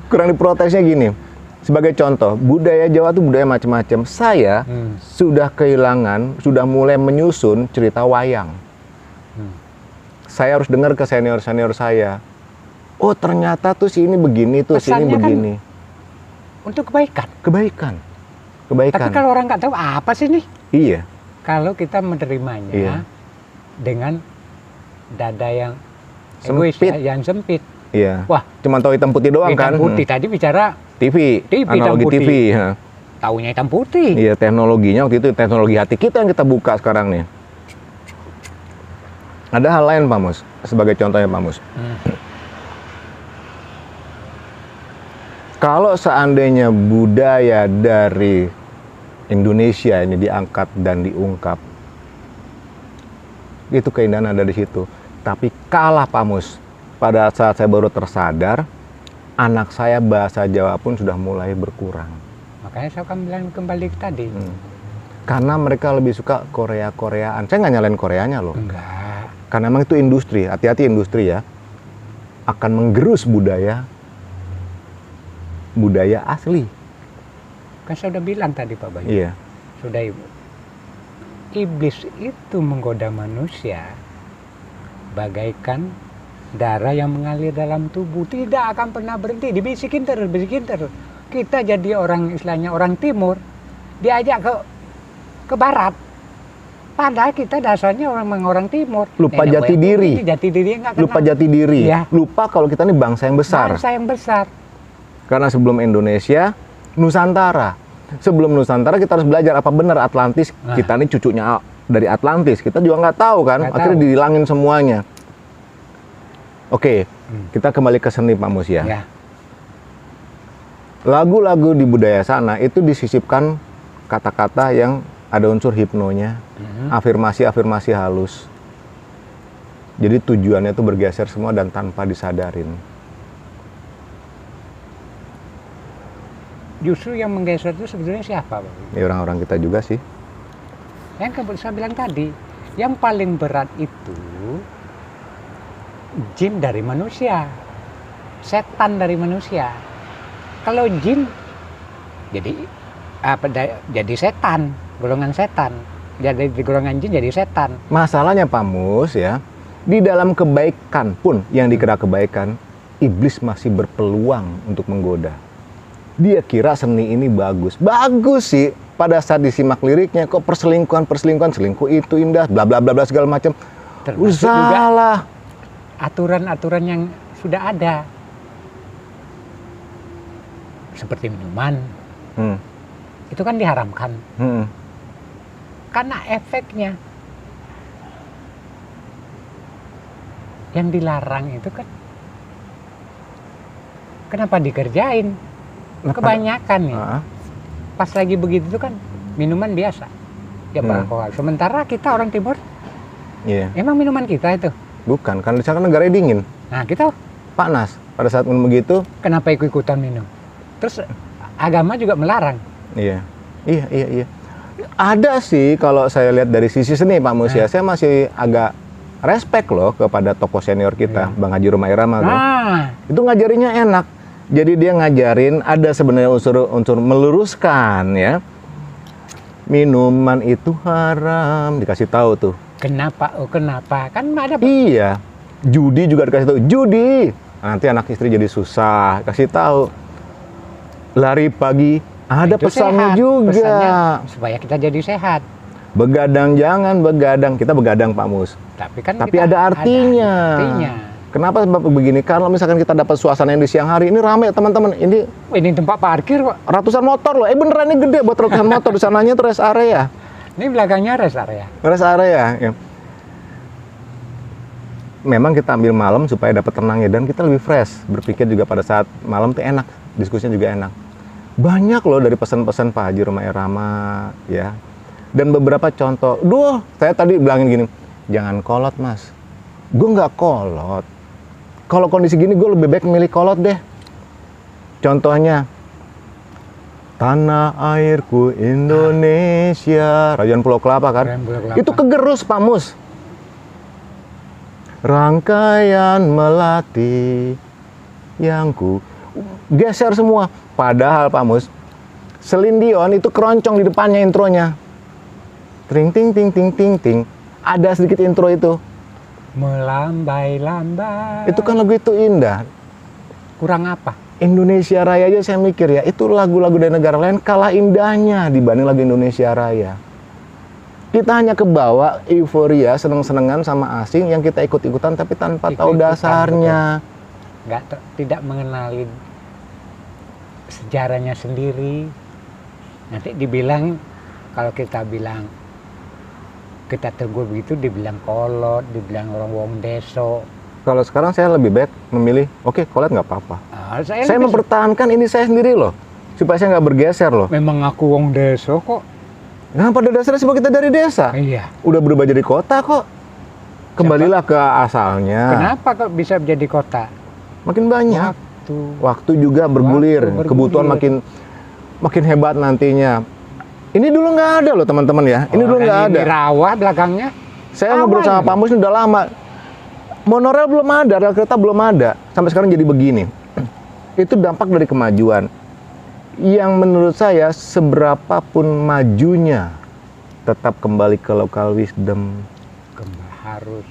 Kurang diproteksinya gini. Sebagai contoh, budaya Jawa itu budaya macam-macam. Saya sudah kehilangan, sudah mulai menyusun cerita wayang. Saya harus dengar ke senior-senior saya. Oh ternyata tuh si ini begini, tuh si ini begini. Kan untuk kebaikan. Kebaikan. Tapi kalau orang nggak tahu apa sih nih? Iya. Kalau kita menerimanya dengan dada yang egois, yang sempit. Iya. Wah, cuma tahu hitam putih doang kan? Hitam putih tadi bicara TV analogi TV. Taunya hitam putih. Iya, teknologinya waktu itu teknologi hati kita yang kita buka sekarang nih. Ada hal lain Pak Mus, sebagai contohnya Pak Mus. Kalau seandainya budaya dari Indonesia ini diangkat dan diungkap, itu keindahan ada di situ. Tapi kalah Pak Mus. Pada saat saya baru tersadar, anak saya bahasa Jawa pun sudah mulai berkurang. Makanya saya akan bilang kembali ke tadi. Karena mereka lebih suka Korea-Koreaan. Saya nggak nyalain Koreanya loh. Enggak. Karena memang itu industri, hati-hati industri ya. Akan menggerus budaya asli. Kan saya udah bilang tadi Pak Bayu. Iya. Sudah Ibu. Iblis itu menggoda manusia bagaikan darah yang mengalir dalam tubuh, tidak akan pernah berhenti, dibisikin terus. Kita jadi orang, istilahnya orang timur, diajak ke barat. Padahal kita dasarnya orang timur. Lupa jati diri. Lupa jati diri. Ya. Lupa kalau kita ini bangsa yang besar. Bangsa yang besar. Karena sebelum Indonesia, Nusantara. Sebelum Nusantara kita harus belajar apa benar Atlantis. Kita ini cucunya dari Atlantis. Kita juga nggak tahu kan. Akhirnya dihilangin semuanya. Oke, kita kembali ke seni Pak Mus ya. Lagu-lagu di budaya sana itu disisipkan kata-kata yang ada unsur hipnonya, afirmasi-afirmasi halus. Jadi tujuannya itu bergeser semua dan tanpa disadarin. Justru yang menggeser itu sebetulnya siapa, Pak? Ya orang-orang kita juga sih. Yang saya bilang tadi, yang paling berat itu jin dari manusia, setan dari manusia. Kalau jin jadi setan, golongan setan. Jadi di golongan jin jadi setan. Masalahnya Pak Mus ya, di dalam kebaikan pun yang dikira kebaikan, iblis masih berpeluang untuk menggoda. Dia kira seni ini bagus. Bagus sih pada saat disimak liriknya, kok perselingkuhan, selingkuh itu indah, bla bla bla bla segala macam. Salah. Aturan-aturan yang sudah ada. Seperti minuman. Itu kan diharamkan. Karena efeknya. Yang dilarang itu kan kenapa dikerjain? Kebanyakan nih. Pas lagi begitu itu kan minuman biasa. Ya beralkohol. Sementara kita orang timur. Emang minuman kita itu? Bukan, kan di sana negaranya dingin. Nah, kita panas. Pada saat minum begitu, kenapa ikut-ikutan minum? Terus agama juga melarang. Iya. Ada sih kalau saya lihat dari sisi seni Pak Mus ya, saya masih agak respect loh kepada tokoh senior kita, Bang Haji Rhoma Irama tuh. Itu ngajarinya enak. Jadi dia ngajarin ada sebenarnya unsur meluruskan ya. Minuman itu haram, dikasih tahu tuh. Kenapa? Oh kenapa? Kan ada. Iya. Judi juga dikasih tahu. Judi. Nanti anak istri jadi susah. Kasih tahu. Lari pagi. Ada pesannya juga. Pesannya supaya kita jadi sehat. Begadang jangan begadang. Kita begadang Pak Mus. Tapi ada artinya. Kenapa begini? Karena misalkan kita dapat suasana yang di siang hari ini ramai teman-teman. Ini tempat parkir Pak. Ratusan motor loh. Beneran ini gede buat ratusan motor. Di sananya itu rest area. Ini belakangnya rest area. Rest area. Ya. Memang kita ambil malam supaya dapat tenangnya dan kita lebih fresh. Berpikir juga pada saat malam tuh enak. Diskusinya juga enak. Banyak loh dari pesan-pesan Pak Haji Rhoma Irama ya. Dan beberapa contoh. Saya tadi bilangin gini. Jangan kolot Mas. Gue nggak kolot. Kalau kondisi gini gue lebih baik milih kolot deh. Contohnya tanah airku Indonesia, Rayon Pulau Kelapa kan? Itu kegerus Pak Mus. Rangkaian melati yang ku geser semua. Padahal Pak Mus, Celine Dion itu keroncong di depannya intronya. Ting ting ting ting ting ting. Ada sedikit intro itu. Melambai-lambai. Itu kan lagu itu indah. Kurang apa? Indonesia Raya aja saya mikir ya, itu lagu-lagu dari negara lain kalah indahnya dibanding lagu Indonesia Raya. Kita hanya kebawa euforia, seneng-senengan sama asing yang kita ikut-ikutan tapi tanpa tahu dasarnya. Tidak mengenali sejarahnya sendiri. Nanti dibilang, kalau kita bilang kita tegur begitu, dibilang kolot, dibilang orang wong deso. Kalau sekarang saya lebih baik memilih, oke, kolot nggak apa-apa. Saya mempertahankan ini saya sendiri loh, supaya saya nggak bergeser loh. Memang aku wong deso kok. Nah, pada dasarnya sebab kita dari desa. Iya. Udah berubah jadi kota kok. Kembalilah ke asalnya. Kenapa kok bisa menjadi kota? Makin banyak. Waktu juga bergulir. Kebutuhan makin hebat nantinya. Ini dulu nggak ada loh teman-teman ya. Ini dulu nggak ada. Ini rawa belakangnya. Saya ngobrol sama Pak Mus ini udah lama. Monorail belum ada, rel kereta belum ada. Sampai sekarang jadi begini. Itu dampak dari kemajuan. Yang menurut saya seberapapun majunya tetap kembali ke local wisdom. Harus.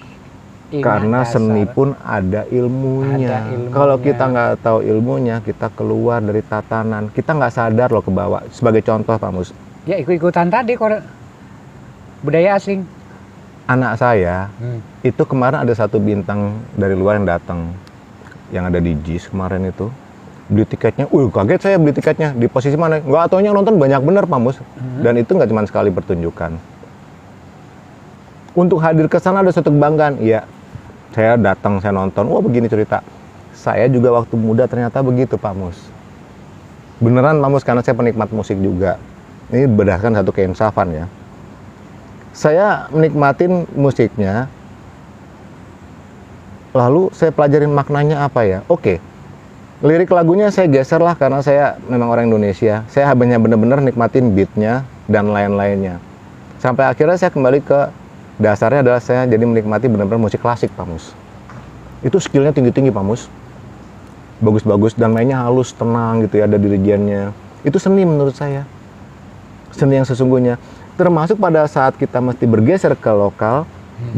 Karena seni pun ada ilmunya. Kalau kita nggak tahu ilmunya, kita keluar dari tatanan. Kita nggak sadar loh ke bawah. Sebagai contoh Pak Mus. Ya ikut-ikutan tadi budaya asing. Anak saya itu kemarin ada satu bintang dari luar yang datang, yang ada di JIS kemarin itu. Beli tiketnya, kaget saya beli tiketnya. Di posisi mana? Nggak taunya nonton banyak bener Pak Mus. Dan itu nggak cuma sekali pertunjukan. Untuk hadir ke sana ada suatu kebanggaan. Iya, saya datang, saya nonton. Wah begini cerita. Saya juga waktu muda ternyata begitu Pak Mus. Beneran Pak Mus, karena saya penikmat musik juga. Ini berdasarkan satu keinsafan ya. Saya menikmatin musiknya, lalu saya pelajarin maknanya apa ya. Oke, lirik lagunya saya geser lah karena saya memang orang Indonesia. Saya hanya bener-bener nikmatin beatnya dan lain-lainnya. Sampai akhirnya saya kembali ke dasarnya adalah saya jadi menikmati benar-benar musik klasik Pak Mus. Itu skillnya tinggi-tinggi Pak Mus. Bagus-bagus dan mainnya halus, tenang gitu ya, ada dirijennya. Itu seni menurut saya. Seni yang sesungguhnya. Termasuk pada saat kita mesti bergeser ke lokal,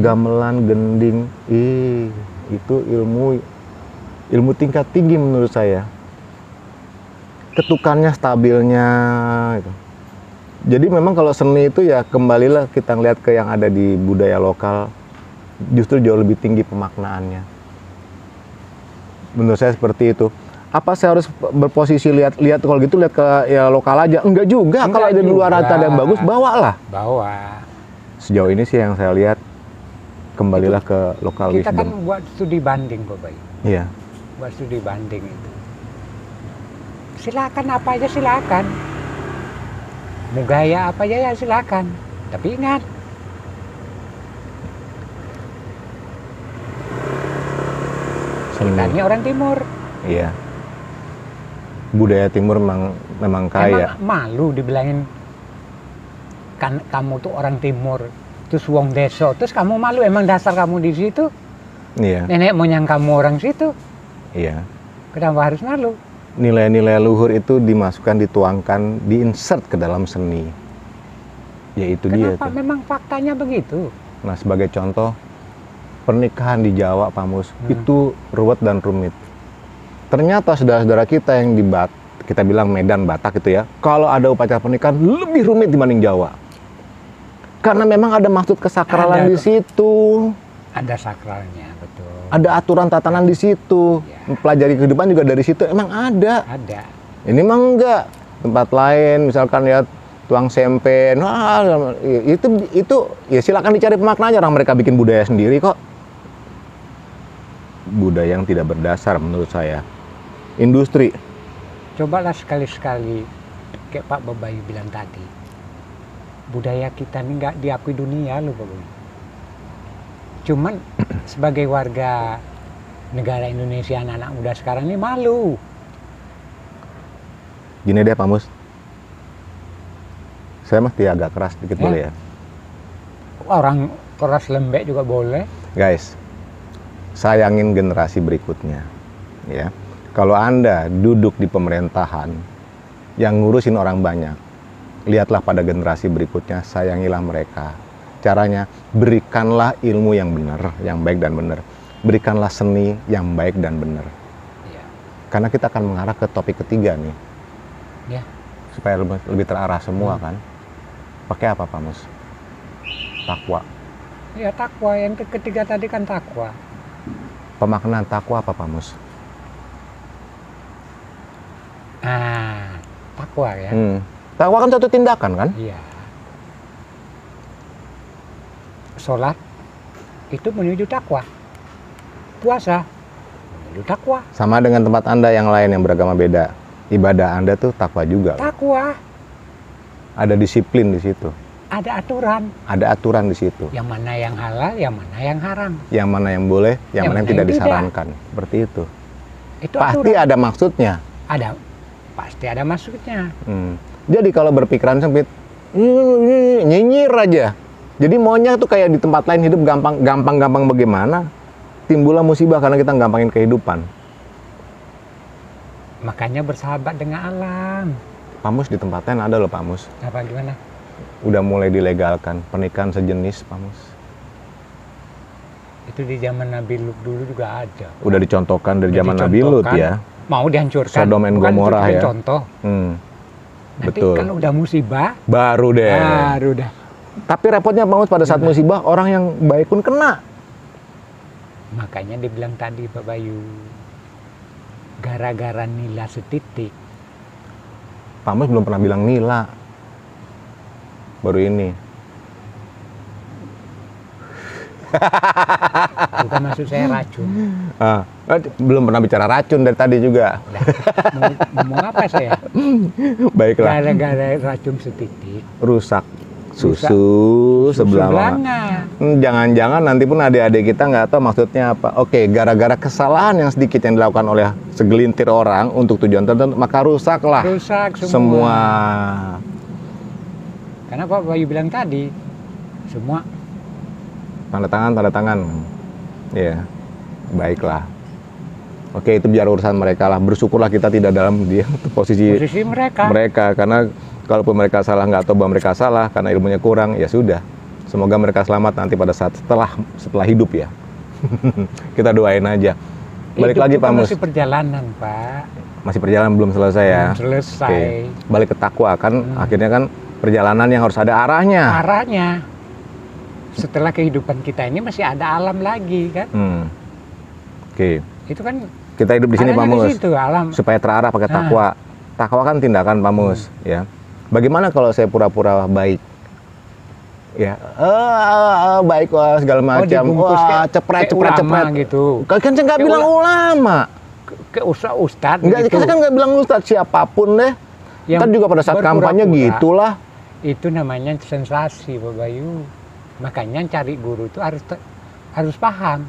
gamelan, gending, itu ilmu tingkat tinggi menurut saya. Ketukannya, stabilnya gitu. Jadi memang kalau seni itu ya kembalilah kita ngeliat ke yang ada di budaya lokal, justru jauh lebih tinggi pemaknaannya. Menurut saya seperti itu. Apa saya harus berposisi lihat kalau gitu lihat ke ya lokal aja? Enggak juga. Kalau ada di luar ada yang bagus, bawalah. Bawa. Sejauh ini sih yang saya lihat kembalilah ke lokal kita wisdom. Kan buat studi banding Pak Bayu. Iya. Buat studi banding itu. Silakan apa aja silakan. Mau gaya apa aja ya silakan. Tapi ingat, kita ini orang Timur. Iya. Budaya Timur memang kaya. Emang malu dibilangin kan kamu tuh orang Timur, terus wong desa, terus kamu malu emang dasar kamu di situ. Iya. Nenek moyang kamu orang situ. Iya. Kenapa harus malu? Nilai-nilai luhur itu dimasukkan, dituangkan, diinsert ke dalam seni. Yaitu dia. Kenapa? Memang faktanya begitu. Nah, sebagai contoh, pernikahan di Jawa, Pak Mus, itu ruwet dan rumit. Ternyata saudara-saudara kita yang di kita bilang Medan, Batak itu ya, kalau ada upacara pernikahan lebih rumit dibanding Jawa. Karena memang ada maksud kesakralan di situ. Ada sakralnya, betul. Ada aturan tatanan di situ. Ya. Pelajari kehidupan juga dari situ, emang ada. Ada. Ini emang enggak. Tempat lain, misalkan ya tuang sempen, itu ya silakan dicari pemaknanya, orang mereka bikin budaya sendiri kok. Budaya yang tidak berdasar menurut saya. Industri. Cobalah sekali-sekali kayak Pak Babayu bilang tadi, budaya kita ini nggak diakui dunia loh Pak Babayu. Cuman sebagai warga negara Indonesia, anak-anak muda sekarang ini malu. Gini deh Pak Mus, saya mesti agak keras dikit boleh ya? Orang keras lembek juga boleh. Guys, sayangin generasi berikutnya ya. Kalau Anda duduk di pemerintahan yang ngurusin orang banyak, lihatlah pada generasi berikutnya, sayangilah mereka. Caranya, berikanlah ilmu yang benar, yang baik dan benar. Berikanlah seni yang baik dan benar. Ya. Karena kita akan mengarah ke topik ketiga nih. Ya. Supaya lebih terarah semua kan. Pakai apa Pak Mus? Takwa. Ya takwa, yang ketiga tadi kan takwa. Pemaknaan takwa apa Pak Mus? Takwa ya. Takwa kan satu tindakan kan? Iya. Sholat itu menuju takwa. Puasa menuju takwa. Sama dengan tempat Anda yang lain yang beragama beda. Ibadah Anda tuh takwa juga. Takwa. Ada disiplin di situ. Ada aturan. Ada aturan di situ. Yang mana yang halal, yang mana yang haram. Yang mana yang boleh, yang mana yang tidak disarankan. Seperti itu. Itu pasti aturan. ada maksudnya. Pasti ada maksudnya. Jadi kalau berpikiran sempit, nyinyir aja. Jadi maunya tuh kayak di tempat lain hidup gampang bagaimana? Timbullah musibah karena kita gampangin kehidupan. Makanya bersahabat dengan alam. Pak Mus di tempat lain ada loh Pak Mus. Apa gimana? Udah mulai dilegalkan pernikahan sejenis Pak Mus. Itu di zaman Nabi Lut dulu juga ada. Udah dicontohkan dari zaman Nabi Lut ya. Mau dihancurkan. Sodom and Gomorrah ya. Contoh. Nanti Betul. kalau udah musibah, baru deh. Tapi repotnya Pak Mus pada saat musibah orang yang baik pun kena. Makanya dibilang tadi Pak Bayu, gara-gara nila setitik. Pak Mus belum pernah bilang nila. Baru ini. Bukan maksud saya racun. Belum pernah bicara racun dari tadi juga. Ngomong apa saya? Baiklah. Gara-gara racun setitik. Rusak susu sebelahnya. Jangan-jangan nanti pun adik-adik kita nggak tahu maksudnya apa. Oke, gara-gara kesalahan yang sedikit yang dilakukan oleh segelintir orang untuk tujuan tertentu, maka rusaklah. Rusak semua. Karena Pak Bayu bilang tadi, semua tanda tangan. Ya, baiklah. Oke, itu biar urusan mereka lah. Bersyukurlah kita tidak dalam posisi mereka. Karena kalaupun mereka salah, nggak tahu bahwa mereka salah karena ilmunya kurang, ya sudah. Semoga mereka selamat nanti pada saat setelah hidup ya. Kita doain aja. Balik hidup lagi Pak Mus. Masih perjalanan Pak. Masih perjalanan, belum selesai ya. Belum selesai. Oke. Balik ke takwa kan, akhirnya kan perjalanan yang harus ada arahnya. Setelah kehidupan kita ini masih ada alam lagi kan. Oke. Itu kan kita hidup di sini Pak Mus. Alam. Supaya terarah pakai takwa. Takwa kan tindakan Pak Mus, ya. Bagaimana kalau saya pura-pura baik? Ya, baik segala macam. Cepret gitu. Kan saya nggak bilang ulama. Ke ustadz. Enggak, gitu. saya kan nggak bilang ustadz, siapapun deh. Kan juga pada saat kampanye gitulah. Itu namanya sensasi Pak Bayu. Makanya cari guru itu harus paham.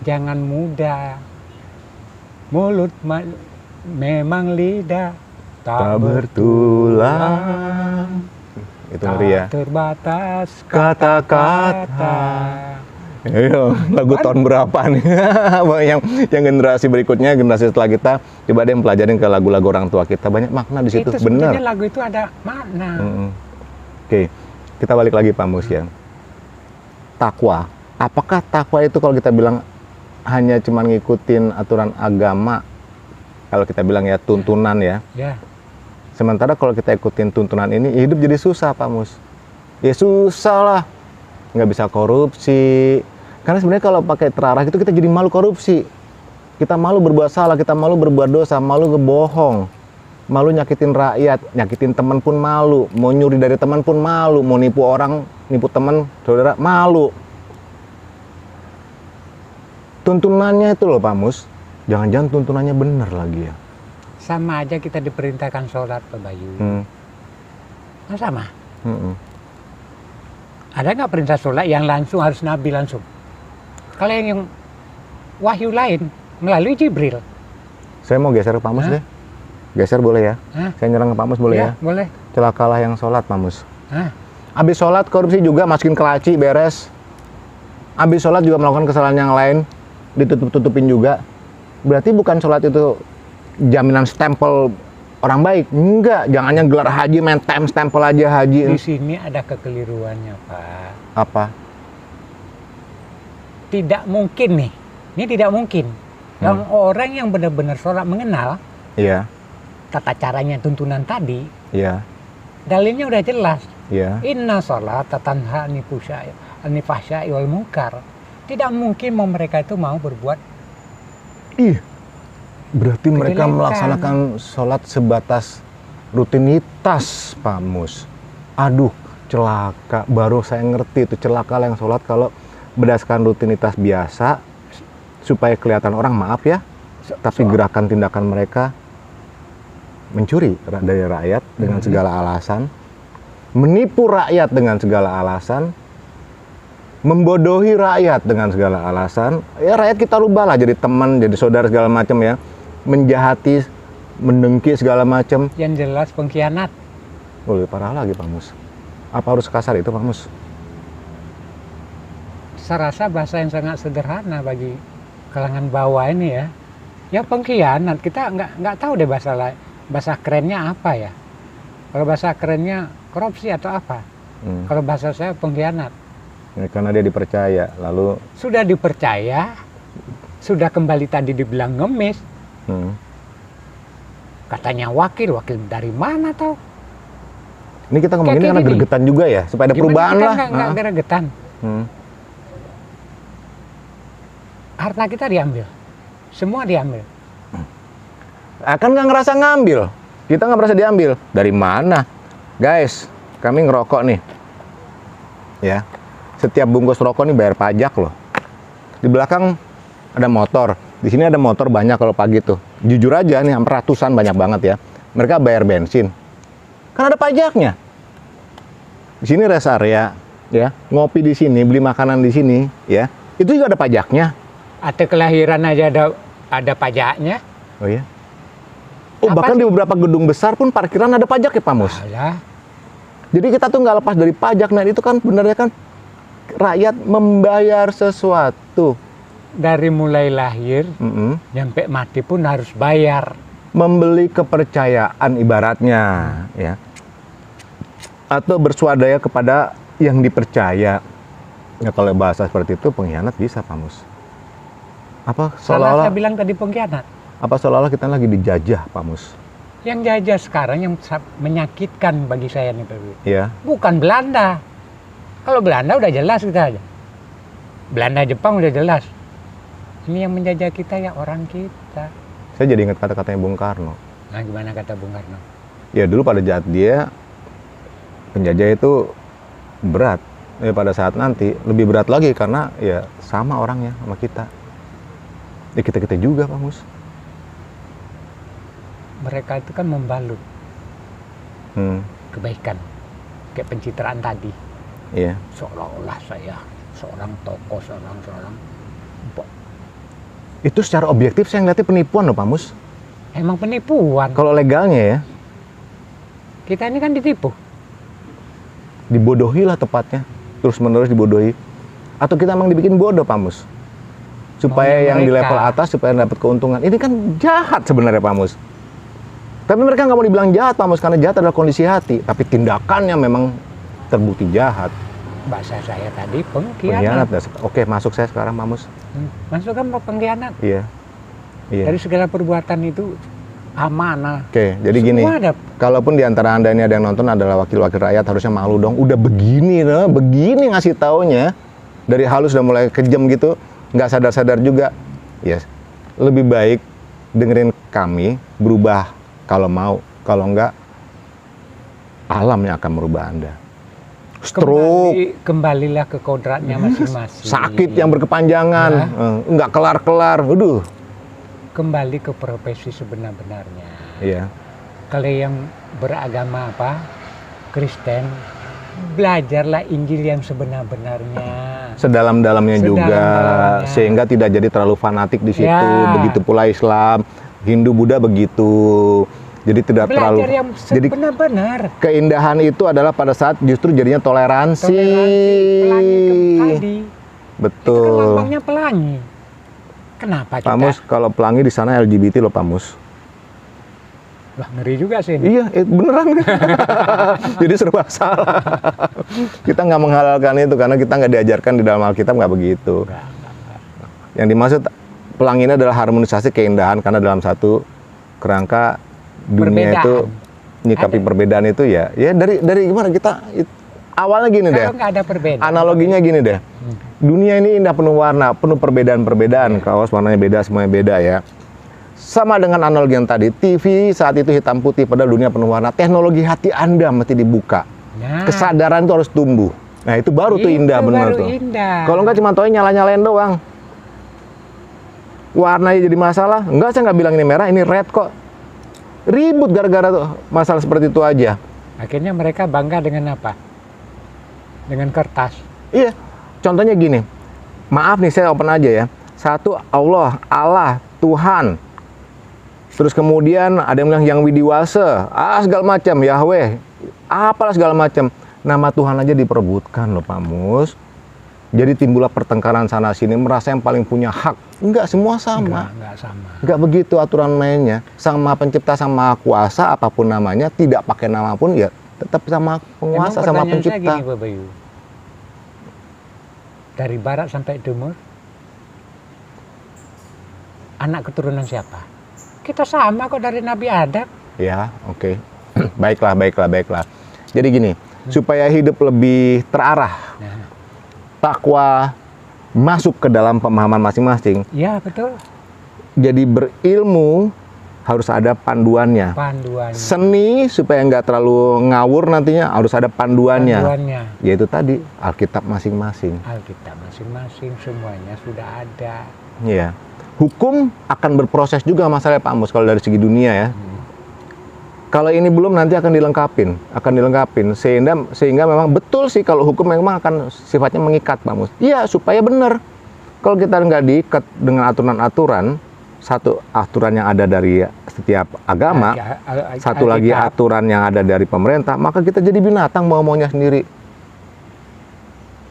Jangan mudah. Mulut memang lidah tak bertulang. Itu ngeri ya. Terbatas kata-kata. Lagu tahun berapa nih? yang generasi berikutnya, generasi setelah kita, coba deh pelajarin ke lagu-lagu orang tua kita, banyak makna di situ. Bener. Lagu itu ada makna. Oke, kita balik lagi Pak Mus ya. Takwa. Apakah takwa itu kalau kita bilang hanya cuma ngikutin aturan agama, kalau kita bilang ya tuntunan ya. Sementara kalau kita ikutin tuntunan ini, hidup jadi susah Pak Mus. Ya susah lah. Nggak bisa korupsi. Karena sebenarnya kalau pakai terarah itu kita jadi malu korupsi. Kita malu berbuat salah, kita malu berbuat dosa, malu ngebohong. Malu nyakitin rakyat, nyakitin teman pun malu. Mau nyuri dari teman pun malu. Mau nipu orang, nipu teman, saudara, malu. Tuntunannya itu loh Pak Mus. Jangan-jangan tuntunannya benar lagi ya. Sama aja kita diperintahkan sholat Pak Bayu. Sama. Ada nggak perintah sholat yang langsung harus Nabi langsung? Kalau yang wahyu lain melalui Jibril. Saya mau geser ke Pak Mus deh. Geser boleh ya? Saya nyerang ke Pak Mus boleh ya? Boleh. Celakalah yang sholat Pak Mus. Habis sholat korupsi juga, masukin ke laci, beres. Habis sholat juga melakukan kesalahan yang lain, ditutup-tutupin juga. Berarti bukan sholat itu jaminan stempel orang baik. Enggak, jangannya gelar haji main stempel aja haji. Di sini ada kekeliruannya Pak. Apa? Tidak mungkin nih. Ini tidak mungkin. Yang orang yang benar-benar sholat mengenal. Iya. Tata caranya tuntunan tadi. Iya. Dalilnya udah jelas. Iya. Inna sholat tanha anifahsya'i wal munkar. Tidak mungkin mereka itu mau berbuat. Berarti mereka melaksanakan sholat sebatas rutinitas Pak Mus. Aduh, celaka. Baru saya ngerti itu celaka yang sholat kalau berdasarkan rutinitas biasa supaya kelihatan orang, maaf ya, tapi gerakan tindakan mereka mencuri dari rakyat dengan segala alasan, menipu rakyat dengan segala alasan, membodohi rakyat dengan segala alasan. Ya rakyat kita rubahlah jadi teman, jadi saudara segala macam ya. menjahati, mendengki segala macam. Yang jelas pengkhianat. Oh, lebih parah lagi Pak Mus. Apa harus kasar itu Pak Mus? Saya rasa bahasa yang sangat sederhana bagi kalangan bawah ini ya. Ya pengkhianat, kita nggak tahu deh bahasa kerennya apa ya. Kalau bahasa kerennya korupsi atau apa. Kalau bahasa saya pengkhianat. Ya, karena dia dipercaya, lalu sudah dipercaya, sudah kembali tadi dibilang ngemis. Katanya wakil dari mana tau? Ini kita ngomongin karena gregetan juga ya, supaya ada perubahan lah. Nggak gregetan. Harta kita diambil, semua diambil. Akan nggak ngerasa ngambil, kita nggak merasa diambil. Dari mana? Guys, kami ngerokok nih, ya. Setiap bungkus rokok nih bayar pajak loh. Di belakang ada motor, di sini ada motor banyak kalau pagi tuh. Jujur aja nih, hampir ratusan, banyak banget ya. Mereka bayar bensin, kan ada pajaknya. Di sini rest area, ya. Ngopi di sini, beli makanan di sini, ya. Itu juga ada pajaknya. Atau kelahiran aja ada pajaknya. Oh ya. Oh, bahkan di beberapa gedung besar pun parkiran ada pajak ya Pak Mus? Alah. Jadi kita tuh nggak lepas dari pajak. Nah itu kan benernya kan rakyat membayar sesuatu. Dari mulai lahir, sampai mati pun harus bayar. Membeli kepercayaan ibaratnya, ya. Atau bersuadaya kepada yang dipercaya. Ya kalau bahasa seperti itu pengkhianat bisa Pak Mus. Apa seolah-olah saya bilang tadi pengkhianat. Apa seolah-olah kita lagi dijajah Pak Mus? Yang jajah sekarang yang menyakitkan bagi saya nih Pak. Iya. Bukan Belanda. Kalau Belanda udah jelas kita aja. Belanda Jepang udah jelas. Ini yang menjajah kita ya orang kita. Saya jadi ingat kata-katanya Bung Karno. Nah gimana kata Bung Karno? Ya dulu pada saat dia penjajah itu berat. Ya pada saat nanti lebih berat lagi karena ya sama orangnya sama kita. Ya kita-kita juga Pak Mus. Mereka itu kan membalut kebaikan. Kayak pencitraan tadi. Iya. Seolah-olah saya seorang tokoh, seorang itu secara objektif saya ngeliatnya penipuan loh Pak Mus. Emang penipuan. Kalau legalnya ya. Kita ini kan ditipu. Dibodohi lah tepatnya. Terus menerus dibodohi. Atau kita emang dibikin bodoh Pak Mus. Supaya yang di level atas supaya dapat keuntungan. Ini kan jahat sebenarnya Pak Mus. Tapi mereka nggak mau dibilang jahat Pak Mus. Karena jahat adalah kondisi hati. Tapi tindakannya memang terbukti jahat. Bahasa saya tadi pengkhianat. Oke, masuk saya sekarang Pak Mus. Masuk kan pengkhianat. Iya. Dari segala perbuatan itu amanah. Oke, jadi gini. Kalaupun di antara Anda ini ada yang nonton adalah wakil-wakil rakyat, harusnya malu dong. Udah begini loh, begini ngasih taunya. Dari halus udah mulai kejam gitu, nggak sadar-sadar juga. Yes. Lebih baik dengerin kami, berubah kalau mau. Kalau enggak, alam yang akan merubah Anda. Stroke. Kembalilah ke kodratnya masing-masing. Sakit yang berkepanjangan, nggak kelar-kelar. Waduh. Kembali ke profesi sebenar-benarnya. Iya. Kalau yang beragama Kristen, belajarlah Injil yang sebenar-benarnya. Sedalam-dalamnya juga, sehingga tidak jadi terlalu fanatik di situ. Ya. Begitu pula Islam, Hindu, Buddha begitu. Jadi tidak belajar terlalu. Yang jadi benar-benar. Keindahan itu adalah pada saat justru jadinya toleransi. Pelangi tadi. Betul. Itu kan lambangnya pelangi. Kenapa kita? Pak Mus, kalau pelangi di sana LGBT loh Pak Mus. Wah, ngeri juga sih ini. Iya, beneran. Jadi serba salah. Kita nggak menghalalkan itu karena kita nggak diajarkan di dalam Alkitab nggak begitu. Enggak. Yang dimaksud pelangi ini adalah harmonisasi keindahan karena dalam satu kerangka dunia itu nyikapi perbedaan itu ya dari gimana kita awalnya gini deh. Kalau nggak ada perbedaan. Analoginya gini deh. Dunia ini indah penuh warna, penuh perbedaan-perbedaan. Kaos warnanya beda, semuanya beda ya. Sama dengan analogi yang tadi, TV saat itu hitam putih, padahal dunia penuh warna. Teknologi hati Anda mesti dibuka. Nah. Kesadaran itu harus tumbuh. Nah itu baru tuh indah benar tuh. Kalau nggak cuma toy nyala-nyalain doang. Warnanya jadi masalah. Enggak, saya nggak bilang ini merah, ini red kok. Ribut gara-gara tuh masalah seperti itu aja. Akhirnya mereka bangga dengan apa? Dengan kertas. Iya. Contohnya gini. Maaf nih saya open aja ya. Satu Allah, Tuhan. Terus kemudian ada yang bilang yang widiwasa, segala macam, Yahweh, apalah segala macam. Nama Tuhan aja diperebutkan loh Pak Mus. Jadi timbullah pertengkaran sana sini, merasa yang paling punya hak. Enggak, semua sama. Enggak sama. Enggak begitu aturan mainnya. Sang Maha Pencipta, Sang Maha Kuasa, apapun namanya, tidak pakai nama pun ya tetap sama penguasa, sama pencipta. Saya gini, Pak Bayu. Dari barat sampai timur, anak keturunan siapa? Kita sama kok dari Nabi Adam. Ya, oke. Baiklah. Jadi gini, supaya hidup lebih terarah, takwa masuk ke dalam pemahaman masing-masing. Ya, betul. Jadi berilmu harus ada panduannya. Seni supaya nggak terlalu ngawur nantinya harus ada panduannya. Yaitu tadi Alkitab masing-masing. Semuanya sudah ada. Iya. Hukum akan berproses juga masalahnya Pak Mus kalau dari segi dunia ya. Kalau ini belum nanti akan dilengkapin, sehingga memang betul sih kalau hukum memang akan sifatnya mengikat Pak Mus. Iya, supaya benar. Kalau kita nggak diikat dengan aturan-aturan, satu aturan yang ada dari setiap agama, satu lagi aturan yang ada dari pemerintah, maka kita jadi binatang mau-maunya sendiri.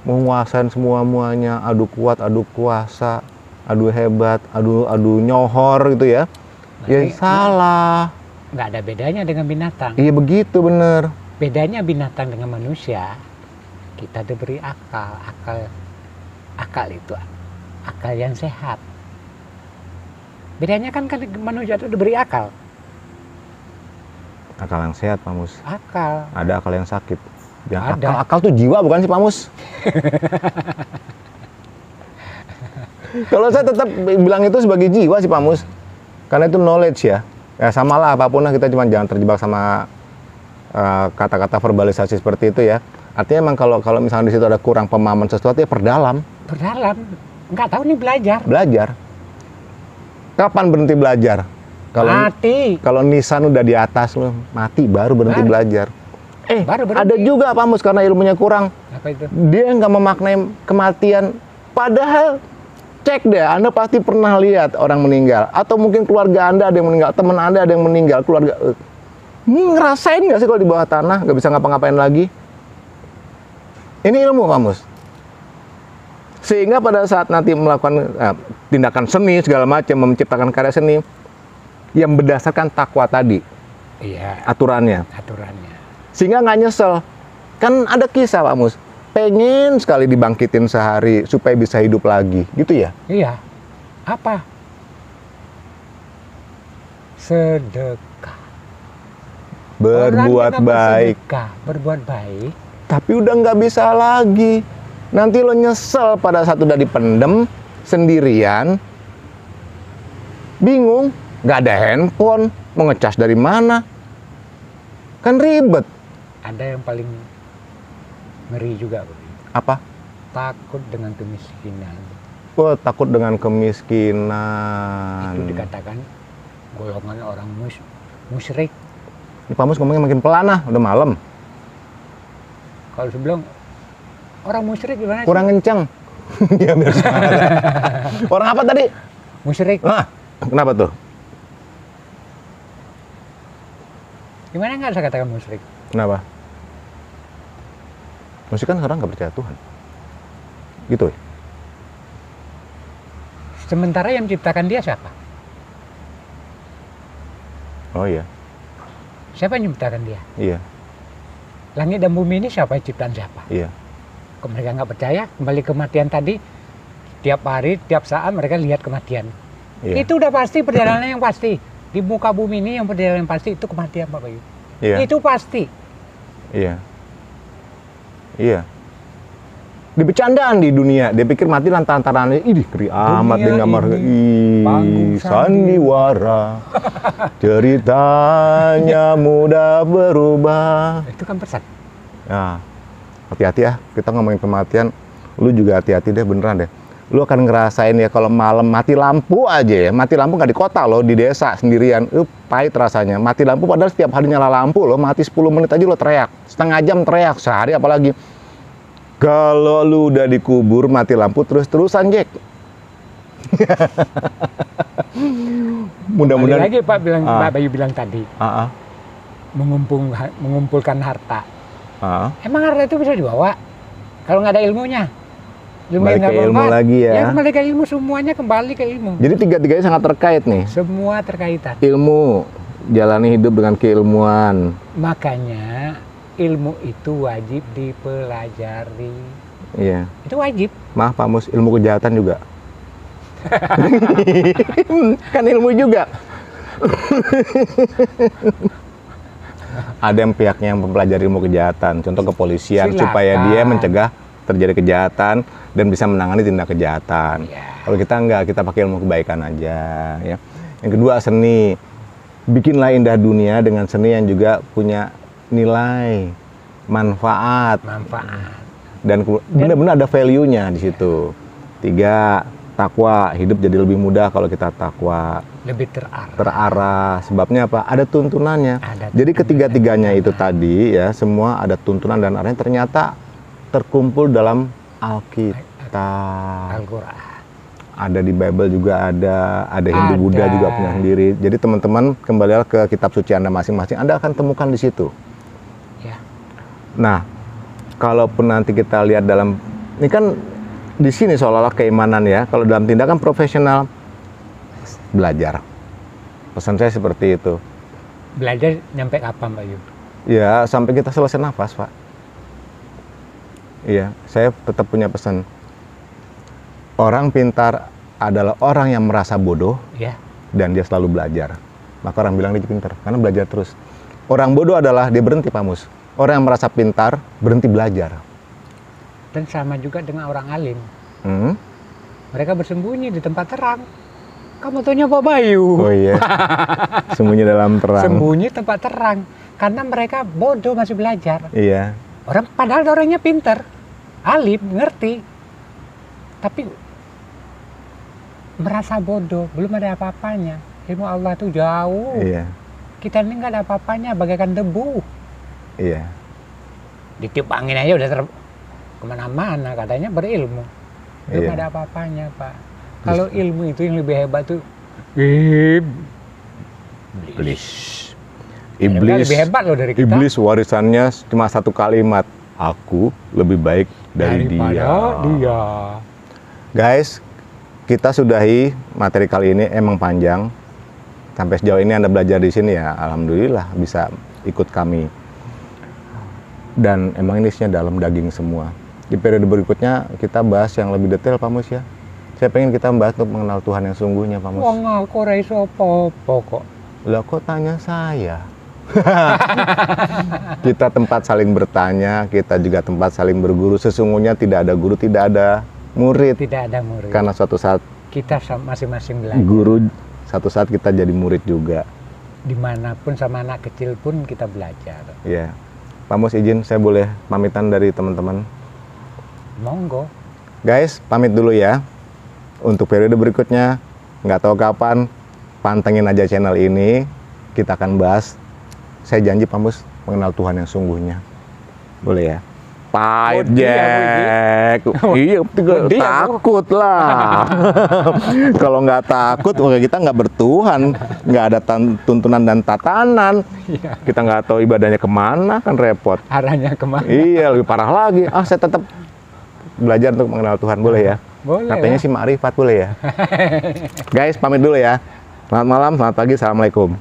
Menguasain semua-muanya, adu kuat, adu kuasa, adu hebat, adu nyohor gitu ya. Ya salah. Nggak ada bedanya dengan binatang. Iya begitu, bener. Bedanya binatang dengan manusia, kita diberi akal. Akal itu akal yang sehat. Bedanya kan manusia itu diberi akal. Akal yang sehat, Pak Mus. Akal. Ada akal yang sakit. Ada. Akal tuh jiwa bukan sih, Pak Mus? Kalau saya tetap bilang itu sebagai jiwa sih, Pak Mus. Karena itu knowledge ya. Ya samalah apapun lah, kita cuma jangan terjebak sama kata-kata verbalisasi seperti itu ya. Artinya emang kalau misalnya di situ ada kurang pemahaman sesuatu ya perdalam. Nggak tahu nih Belajar. Kapan berhenti belajar? Mati. Kalau nisan udah di atas lo, mati baru berhenti belajar. Baru berhenti. Ada juga Pak Mus karena ilmunya kurang. Apa itu? Dia nggak memaknai kematian. Padahal cek deh, Anda pasti pernah lihat orang meninggal. Atau mungkin keluarga Anda ada yang meninggal, teman Anda ada yang meninggal, keluarga. Ngerasain nggak sih kalau di bawah tanah, nggak bisa ngapa-ngapain lagi? Ini ilmu, Pak Mus. Sehingga pada saat nanti melakukan tindakan seni, segala macam, menciptakan karya seni, yang berdasarkan takwa tadi. Iya. Aturannya. Sehingga nggak nyesel. Kan ada kisah, Pak Mus. Pengen sekali dibangkitin sehari supaya bisa hidup lagi, gitu ya? Iya. Apa? Sedekah. Berbuat baik. Berbuat baik. Tapi udah nggak bisa lagi. Nanti lo nyesel pada saat udah dipendem sendirian, bingung, nggak ada handphone, mau ngecas dari mana? Kan ribet. Ada yang paling ngeri juga, Bro. Apa? Takut dengan kemiskinan. Oh, takut dengan kemiskinan. Itu dikatakan golongan orang musyrik. Ini Pak Mus ngomongnya makin pelan ah, udah malam. Kalau sebelum orang musyrik gimana sih? Kurang kencang. Ya biasa. Orang apa tadi? Musyrik. Nah, kenapa tuh? Gimana nggak saya katakan musyrik? Kenapa? Musyrik kan sekarang nggak percaya Tuhan. Gitu ya? Sementara yang menciptakan dia siapa? Oh iya. Siapa yang menciptakan dia? Iya. Langit dan bumi ini siapa yang ciptaan siapa? Iya. Kalau mereka nggak percaya, kembali kematian tadi, tiap hari, tiap saat mereka lihat kematian. Iya. Itu udah pasti perjalanan yang pasti. Di muka bumi ini yang perjalanan yang pasti itu kematian, Pak Bayu. Iya. Itu pasti. Iya. Iya. Di bercandaan di dunia, dia pikir mati lantaran ini keri amat dia nggak marah. Ih, sandiwara. Ceritanya mudah berubah. Itu kan pesan. Ya, hati-hati ya. Kita ngomongin kematian, lu juga hati-hati deh, beneran deh. Lu akan ngerasain ya kalau malam mati lampu aja ya. Mati lampu nggak di kota loh, di desa sendirian. Pahit rasanya. Mati lampu padahal setiap hari nyala lampu loh. Mati 10 menit aja lo teriak. Setengah jam teriak, sehari apalagi. Kalau lu udah dikubur mati lampu terus-terusan, Jack. Mudah-mudahan lagi Pak bilang, Mbak Bayu bilang tadi, mengumpulkan harta. Emang harta itu bisa dibawa kalau nggak ada ilmunya? Kembali ke ilmu lagi ya. Ya kembali ke ilmu, semuanya kembali ke ilmu. Jadi tiga-tiganya sangat terkait nih. Semua terkaitan. Ilmu, jalani hidup dengan keilmuan. Makanya ilmu itu wajib dipelajari. Iya. Itu wajib. Maaf Pak Mus, ilmu kejahatan juga. Kan ilmu juga. Ada yang pihaknya yang mempelajari ilmu kejahatan, contoh kepolisian. Silakan. Supaya dia mencegah terjadi kejahatan dan bisa menangani tindak kejahatan. Kalau kita enggak, kita pakai ilmu kebaikan aja ya. Yang kedua seni, bikinlah indah dunia dengan seni yang juga punya nilai, manfaat. Dan benar-benar ada value-nya di situ. 3, takwa, hidup jadi lebih mudah kalau kita takwa. Lebih terarah. Sebabnya apa? Ada tuntunannya. Jadi ketiga-tiganya itu tadi ya, semua ada tuntunan dan arahnya ternyata terkumpul dalam Alkitab. Al-Quran. Ada di Bible juga ada Hindu Buddha juga punya sendiri. Jadi teman-teman kembalilah ke kitab suci Anda masing-masing, Anda akan temukan di situ. Ya. Nah, kalaupun nanti kita lihat dalam, ini kan di sini seolah-olah keimanan ya. Kalau dalam tindakan profesional, belajar. Pesan saya seperti itu. Belajar nyampe kapan, Pak Yu? Ya, sampai kita selesai nafas, Pak. Iya, saya tetap punya pesan. Orang pintar adalah orang yang merasa bodoh, ya, dan dia selalu belajar. Maka orang bilang dia pintar, karena belajar terus. Orang bodoh adalah dia berhenti, Pak Mus. Orang yang merasa pintar, berhenti belajar. Dan sama juga dengan orang alim. Mereka bersembunyi di tempat terang. Kamu tanya Pak Bayu. Oh iya, sembunyi dalam terang. Sembunyi tempat terang. Karena mereka bodoh masih belajar. Iya. Padahal orangnya pintar, alim, ngerti. Tapi merasa bodoh, belum ada apa-apanya. Ilmu Allah itu jauh. Iya. Kita ini nggak ada apa-apanya, bagaikan debu. Iya. Ditiup angin aja udah kemana-mana, katanya berilmu. Belum Iya. ada apa-apanya, Pak. Kalau ilmu itu yang lebih hebat tuh Iblis. Lebih hebat loh dari kita. Iblis warisannya cuma satu kalimat. Aku lebih baik daripada dia. Guys, kita sudahi materi kali ini, emang panjang. Sampai sejauh ini Anda belajar di sini ya, alhamdulillah bisa ikut kami. Dan emang ini isinya dalam daging semua. Di periode berikutnya kita bahas yang lebih detail, Pak Mus ya. Saya pengen kita membahas untuk mengenal Tuhan yang sungguhnya, Pak Mus. Wong aku ora iso apa-apa kok. Lah kok tanya saya? Kita tempat saling bertanya, kita juga tempat saling berguru. Sesungguhnya tidak ada guru, tidak ada murid. Tidak ada murid. Karena suatu saat kita masing-masing belajar. Guru, satu saat kita jadi murid juga. Dimanapun sama anak kecil pun kita belajar. Iya. Pak Mus izin saya boleh pamitan dari teman-teman? Monggo. Guys, pamit dulu ya. Untuk periode berikutnya, nggak tahu kapan, pantengin aja channel ini. Kita akan bahas. Saya janji Pak Mus mengenal Tuhan yang sungguhnya. Boleh ya? Pahit, Jack. Iya, takut lah. Kalau nggak takut, kita nggak bertuhan. Nggak ada tuntunan dan tatanan. Kita nggak tahu ibadahnya kemana, kan repot. Arahnya kemana? Iya, lebih parah lagi. Saya tetap belajar untuk mengenal Tuhan, boleh ya? Boleh. Katanya sih makrifat, boleh ya? Guys, pamit dulu ya. Selamat malam, selamat pagi, assalamualaikum.